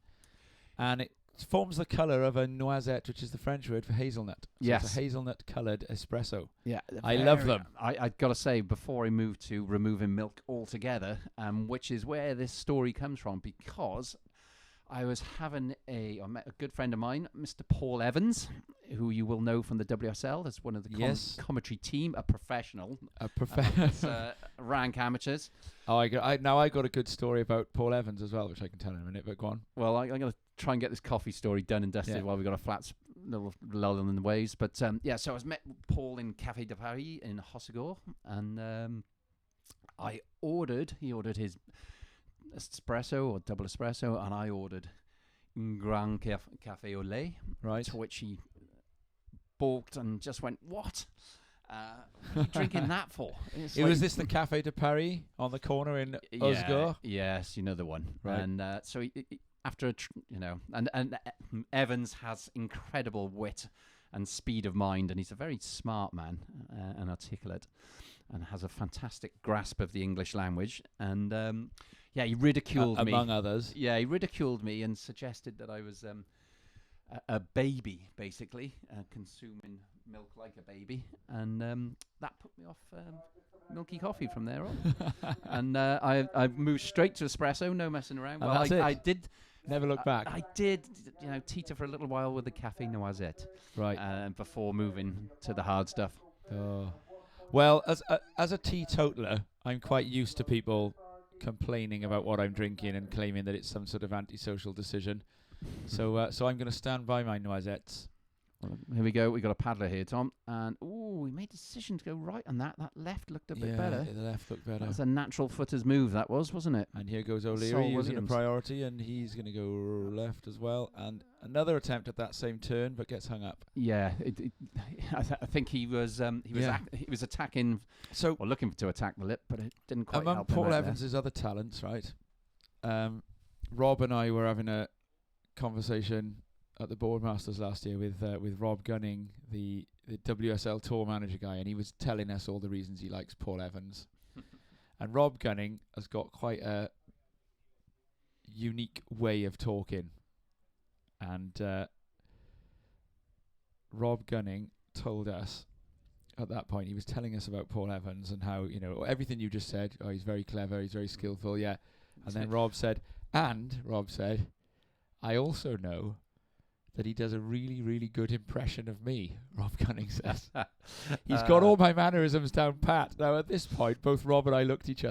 and it forms the colour of a noisette, which is the French word for hazelnut. So Yes. it's a hazelnut-coloured espresso. Yeah, I love very- them. I got to say, before I moved to removing milk altogether, which is where this story comes from, because I was having I met a good friend of mine, Mr. Paul Evans, who you will know from the WSL as one of the Yes. commentary team, a professional. A professional. Rank amateurs. Oh, I got a good story about Paul Evans as well, which I can tell in a minute. But go on. Well, I'm going to try and get this coffee story done and dusted Yeah. while we got a flat little lull in the waves. But yeah, so I was met Paul in Café de Paris in Hossegor, and he ordered his espresso or double espresso, and I ordered un grand café au lait, Right. to which he balked and just went, "What? What are you drinking that for?" It's It like- was this the Café de Paris on the corner in Osgore? Yes, you know the one. Right. And so he after and Evans has incredible wit and speed of mind, and he's a very smart man and articulate, and has a fantastic grasp of the English language. And yeah, he ridiculed me among others. Yeah, he ridiculed me and suggested that I was a baby, basically, consuming milk like a baby, and that put me off milky coffee from there on. And I moved straight to espresso, no messing around. And Well, that's I it. did. Never look back. I did, teeter for a little while with the Café Noisette, Right. before moving to the hard stuff. Oh. Well, as a teetotaler, I'm quite used to people complaining about what I'm drinking and claiming that it's some sort of antisocial decision. So I'm going to stand by my noisettes. Well, here we go. We got a paddler here, Tom, and we made a decision to go right on that. That left looked a bit better. The left looked better. That was a natural footer's move. That wasn't it? And here goes Sol O'Leary using a Williams. priority, and he's going to go left as well. And another attempt at that same turn, but gets hung up. Yeah, I think he was he was attacking, So or looking to attack the lip, but it didn't quite among help him Paul out there. Evans' other talents, right? Rob and I were having a conversation at the Boardmasters last year with Rob Gunning, the WSL tour manager guy, and he was telling us all the reasons he likes Paul Evans. And Rob Gunning has got quite a unique way of talking. And Rob Gunning told us at that point, he was telling us about Paul Evans and how, everything you just said, he's very clever, he's very skillful, yeah. And then Rob said, I also know that he does a really, really good impression of me, Rob Gunning says. He's got all my mannerisms down pat. Now, at this point, both Rob and I looked at each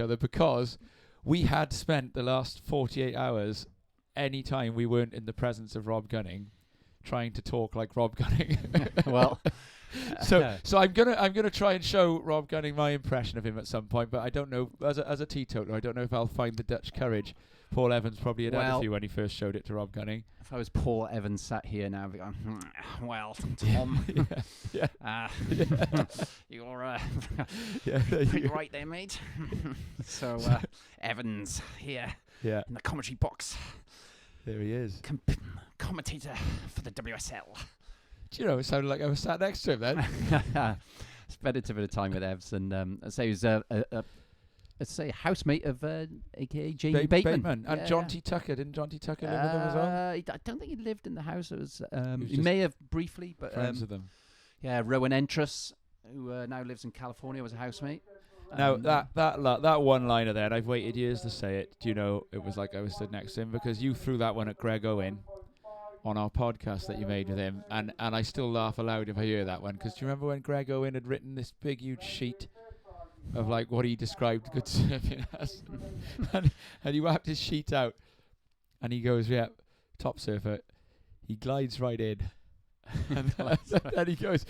other because we had spent the last 48 hours, any time we weren't in the presence of Rob Gunning, trying to talk like Rob Gunning. Well, so I'm gonna try and show Rob Gunning my impression of him at some point, but I don't know, as a teetotaler, I don't know if I'll find the Dutch courage Paul Evans probably had a few when he first showed it to Rob Gunning. if I was Paul Evans sat here now, I'd be going, well, Tom, you're pretty right there, mate. So Evans here Yeah, in the commentary box, there he is. commentator for the WSL. Do you know, it sounded like I was sat next to him then. Spent a bit of time with Evs, and I'd say he was a housemate of aka Jamie Bateman. And Yeah, John T. Tucker. Didn't John T. Tucker live with them as well? I don't think he lived in the house. It was was he just may have briefly, but Friends with them. yeah, Rowan Entrus, who now lives in California, was a housemate. Now, that one-liner there, and I've waited years to say it. Do you know, it was like I was stood next to him because you threw that one at Greg Owen on our podcast that you made with him, and I still laugh aloud if I hear that one, because do you remember when Greg Owen had written this big, huge sheet of like what he described good surfing as, and he whacked his sheet out, and he goes, yeah, top surfer, he glides right in, and then he goes,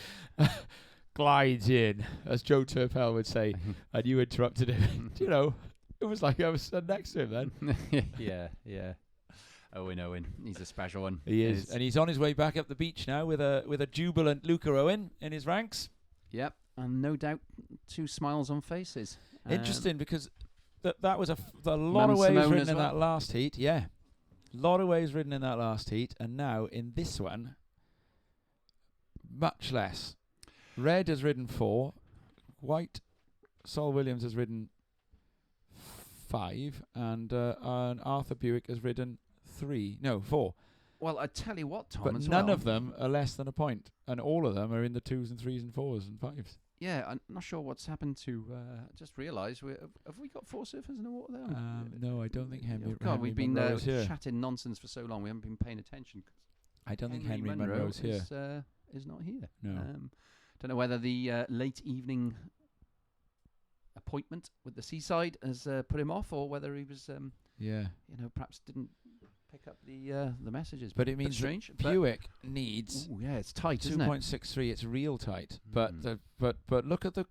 glides in, as Joe Turpel would say, and you interrupted him. Do you know, it was like I was stood next to him then. yeah. Owen, he's a special one. He is, and he's on his way back up the beach now with a jubilant Luca Owen in his ranks. Yep, and no doubt 2 smiles on faces. Interesting, because that was a lot of waves Simone ridden as in well. that last heat. Yeah, a lot of waves ridden in that last heat, and now in this one, much less. Red has ridden 4, White, Sol Williams has ridden 5, and Arthur Buick has ridden 4. Well, I tell you what, Tom, But as none well, of them are less than a point, and all of them are in the 2s and 3s and 4s and 5s. Yeah, I'm not sure what's happened to. Just realised, have we got 4 surfers in the water there? No, I don't think Henry. God, Henry we've been Munro's here. chatting nonsense for so long. We haven't been paying attention. I don't think Henry Henry Munro Munro's here. is not here. No. Don't know whether the late evening appointment with the seaside has put him off, or whether he was, perhaps didn't pick up the messages. But it means strange. Buick needs. It's tight, isn't it? 2.63. It's real tight. But look at the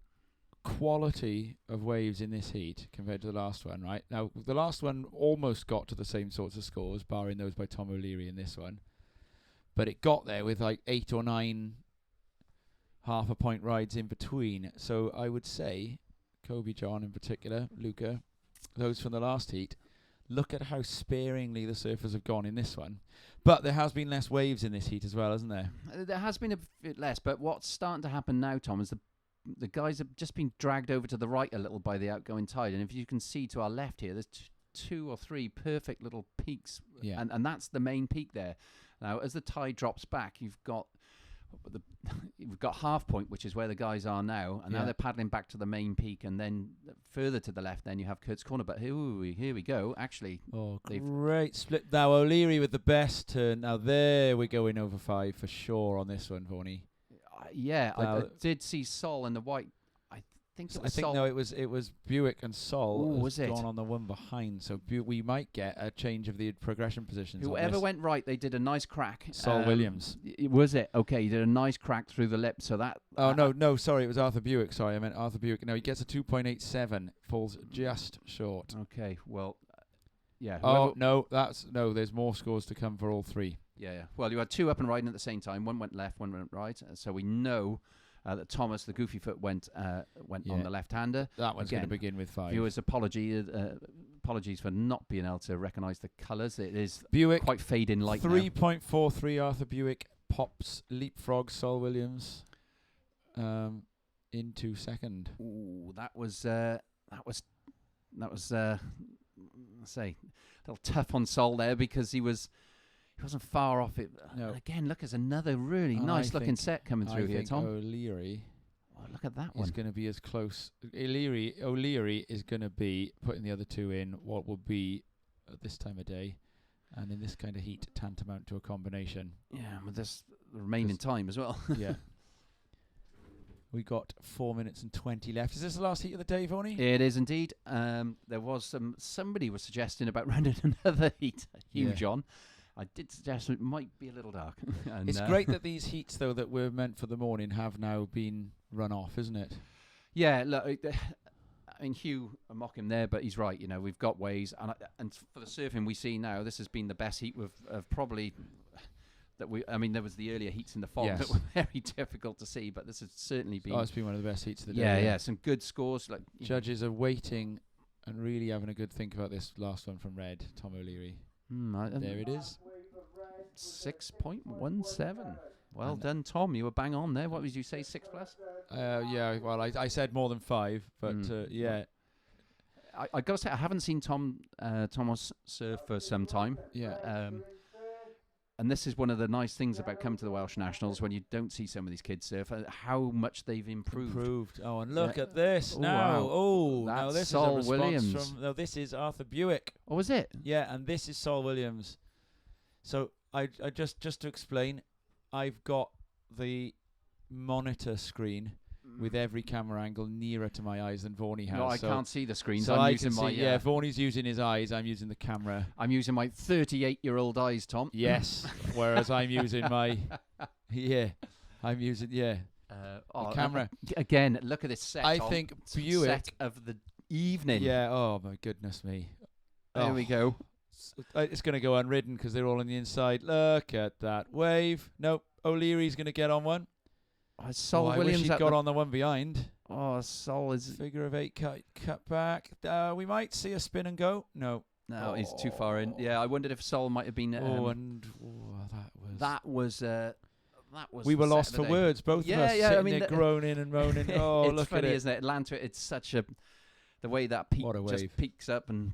quality of waves in this heat compared to the last one. Right now, the last one almost got to the same sorts of scores, barring those by Tom O'Leary in this one. But it got there with like 8 or 9 half a point rides in between. So I would say, Kobe John in particular, Luca, those from the last heat, look at how sparingly the surfers have gone in this one. But there has been less waves in this heat as well, hasn't there? There has been a bit less, but what's starting to happen now, Tom, is the guys have just been dragged over to the right a little by the outgoing tide. And if you can see to our left here, there's 2 or 3 perfect little peaks. Yeah. And that's the main peak there. Now, as the tide drops back, you've got Half Point, which is where the guys are now, and now they're paddling back to the main peak, and then further to the left, then you have Kurt's Corner. But here we go. Actually, great split. Now O'Leary with the best turn. Now there we're going over 5 for sure on this one, Vaughan. I did see Sol and the white. I think Sol. No, it was Buick and Sol was it? gone on the one behind, so we might get a change of the progression positions. Whoever went right, they did a nice crack. Sol Williams. Was it? Okay, he did a nice crack through the lip, so that... No, sorry, it was Arthur Buick. Sorry, I meant Arthur Buick. No, he gets a 2.87, falls just short. Okay, well, yeah. There's more scores to come for all 3. Yeah. Well, you had 2 up and riding at the same time. One went left, one went right, so we know... that Thomas, the goofy foot, went on the left-hander. That one's going to begin with 5. Viewers, apologies for not being able to recognise the colours. It is Buick quite fading light 3.43 Arthur Buick pops leapfrog Sol Williams into second. Ooh, that was let's say a little tough on Sol there, because he wasn't far off it. No. Again, look, there's another really nice looking set coming through here, Tom. O'Leary. Oh, look at that one. Is going to be as close. O'Leary is going to be putting the other 2 in what will be at this time of day, and in this kind of heat, tantamount to a combination. Yeah, with this remaining time as well. Yeah. We got 4 minutes and 20 left. Is this the last heat of the day, Vaughan? It is indeed. There was somebody was suggesting about running another heat. John. I did suggest it might be a little dark. And it's great that these heats, though, that were meant for the morning have now been run off, isn't it? Yeah, look, I mean, Hugh, I mock him there, but he's right. You know, we've got ways, and for the surfing we see now, this has been the best heat of probably that we. I mean, there was the earlier heats in the fog that were very difficult to see, but this has certainly been. Oh, it's been one of the best heats of the day. Yeah, some good scores. Like judges are waiting and really having a good think about this last one from Red, Tom O'Leary. There it is. 6.17. Well done, Tom. You were bang on there. What did you say, 6+? Well, I said more than 5, but yeah. I got to say, I haven't seen Thomas surf for some time. Yeah. And this is one of the nice things about coming to the Welsh Nationals, when you don't see some of these kids surf, how much they've improved. Oh, and look at this now. Wow. Oh, that's now this Sol is a response Williams. from. No, this is Arthur Buick. Oh, is it? Yeah, and this is Sol Williams. So I just to explain, I've got the monitor screen with every camera angle nearer to my eyes than Vaughan has. No, I can't see the screen. So I'm I using can my see. Yeah, Vaughan's using his eyes. I'm using the camera. I'm using my 38-year-old eyes, Tom. Yes. Whereas I'm using my. I'm using the camera. Again, look at this set. I Tom. think Buick set of the evening. Yeah. Oh my goodness me. There we go. It's going to go unridden because they're all on the inside. Look at that wave. Nope. O'Leary's going to get on one. Sol I Williams wish he'd got on the one behind. Oh, Sol is figure of 8 cut back. We might see a spin and go. No, he's too far in. Yeah, I wondered if Sol might have been. That that was. We the were set lost of the for day. words, both of us, Yeah. I sitting mean, there groaning and moaning. Oh, it's look funny, at it. isn't it? Atlanta, it's such a the way that peak What a just wave. peaks up and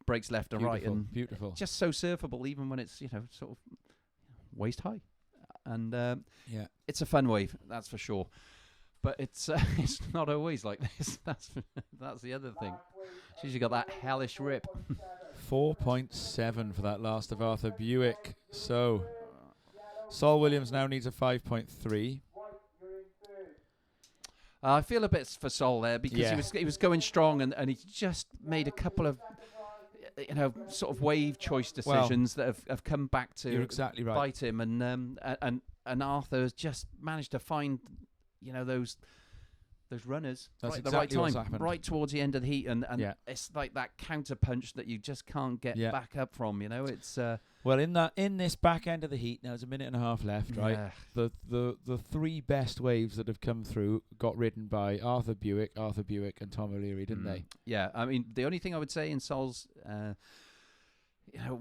breaks left and right, Beautiful, and beautiful. just so surfable, even when it's sort of waist high, and Yeah. it's a fun wave, that's for sure. But it's it's not always like this. That's the other thing. She's usually got that hellish rip. 4.7 for that last of Arthur Buick. So Sol Williams now needs a 5.3. I feel a bit for Sol there because Yeah. he was going strong and he just made a couple of sort of wave choice decisions that have come back to You're exactly right. bite him, and Arthur has just managed to find those runners That's right at exactly the right what's time, happened. right towards the end of the heat, and Yeah. it's like that counter punch that you just can't get Yeah. back up from. It's Well, in this back end of the heat, now there's a minute and a half left, right? yeah. The three best waves that have come through got ridden by Arthur Buick, and Tom O'Leary, didn't they? Yeah, I mean, the only thing I would say in Sol's,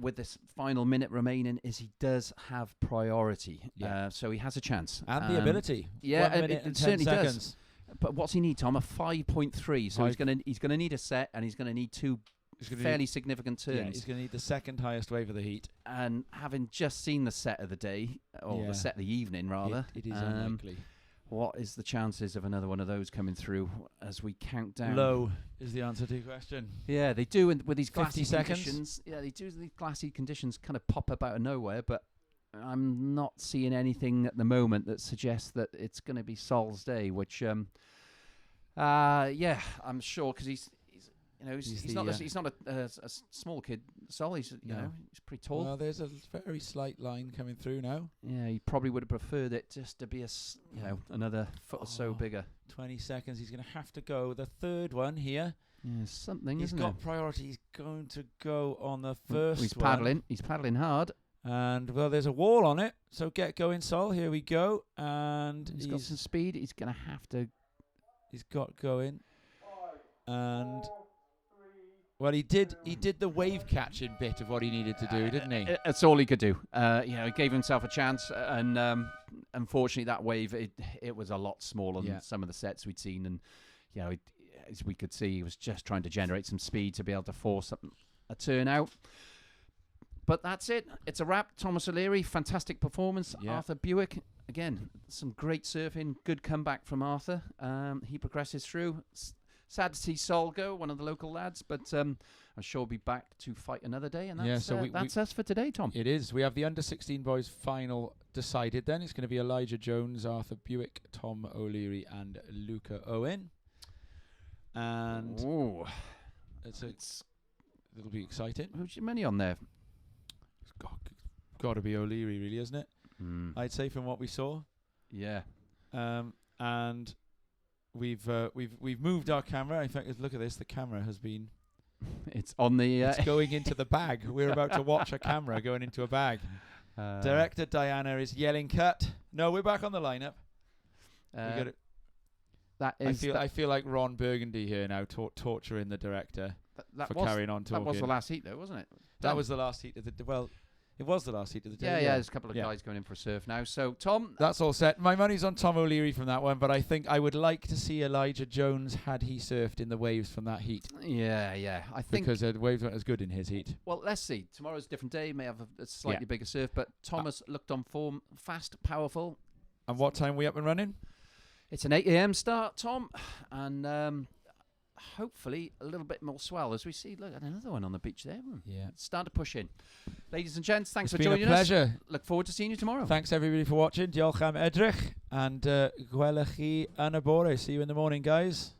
with this final minute remaining, is he does have priority. Yeah. So he has a chance. And the ability. Yeah, 1 minute it and 10 certainly seconds. does. But what's he need, Tom? A 5.3. So he's gonna need a set, and he's gonna need two fairly significant turns. Yeah, he's going to need the second highest wave of the heat. And having just seen the set of the day, or the set of the evening, rather, It is unlikely. what is the chances of another one of those coming through as we count down? Low is the answer to your question. Yeah, they do with these 50 glassy seconds. conditions. Yeah, they do. These glassy conditions kind of pop up out of nowhere, but I'm not seeing anything at the moment that suggests that it's going to be Sol's day. Which, I'm sure because he's not a small kid. Sol, he's pretty tall. Well, there's a very slight line coming through now. Yeah, he probably would have preferred it just to be another foot or so bigger. 20 seconds. He's going to have to go the third one here. Yeah, something. He's isn't got there? priority. He's going to go on the first He's one. paddling. He's paddling hard. And, well, there's a wall on it. So get going, Sol. Here we go. And He's got some speed. He's going to have to. He's got going. And... Well, he did the wave catching bit of what he needed to do, didn't he? That's all he could do. He gave himself a chance, and unfortunately, that wave it was a lot smaller than some of the sets we'd seen, and as we could see, he was just trying to generate some speed to be able to force a turn out. But that's it. It's a wrap. Thomas O'Leary, fantastic performance. Yeah. Arthur Buick, again, some great surfing. Good comeback from Arthur. He progresses through. Sad to see Sol go, one of the local lads, but I'm sure we'll be back to fight another day. And that's, that's us for today, Tom. It is. We have the under-16 boys final decided then. It's going to be Elijah Jones, Arthur Buick, Tom O'Leary and Luca Owen. And it'll be exciting. Who's your money on there? It's got to be O'Leary, really, isn't it? I'd say from what we saw. Yeah. And... We've moved our camera. In fact, look at this. The camera has been... It's on the... it's going into the bag. We're about to watch a camera going into a bag. Director Diana is yelling, cut. No, we're back on the lineup. I feel like Ron Burgundy here now, torturing the director for carrying on talking. That was the last heat, though, wasn't it? That was the last heat of the... Well... It was the last heat of the day. Yeah, there's a couple of guys going in for a surf now. So, Tom... That's all set. My money's on Tom O'Leary from that one, but I think I would like to see Elijah Jones had he surfed in the waves from that heat. Yeah. I think... Because the waves weren't as good in his heat. Well, let's see. Tomorrow's a different day. May have a slightly bigger surf, but Thomas looked on form. Fast, powerful. And what time are we up and running? It's an 8 a.m. start, Tom. And... hopefully a little bit more swell as we see. Look, another one on the beach there. Yeah, start to push in. Ladies and gents, thanks it's for joining us. It's been a pleasure. Look forward to seeing you tomorrow. Thanks everybody for watching. Diolch am edrych and gwelwch chi yn y bore. See you in the morning, guys.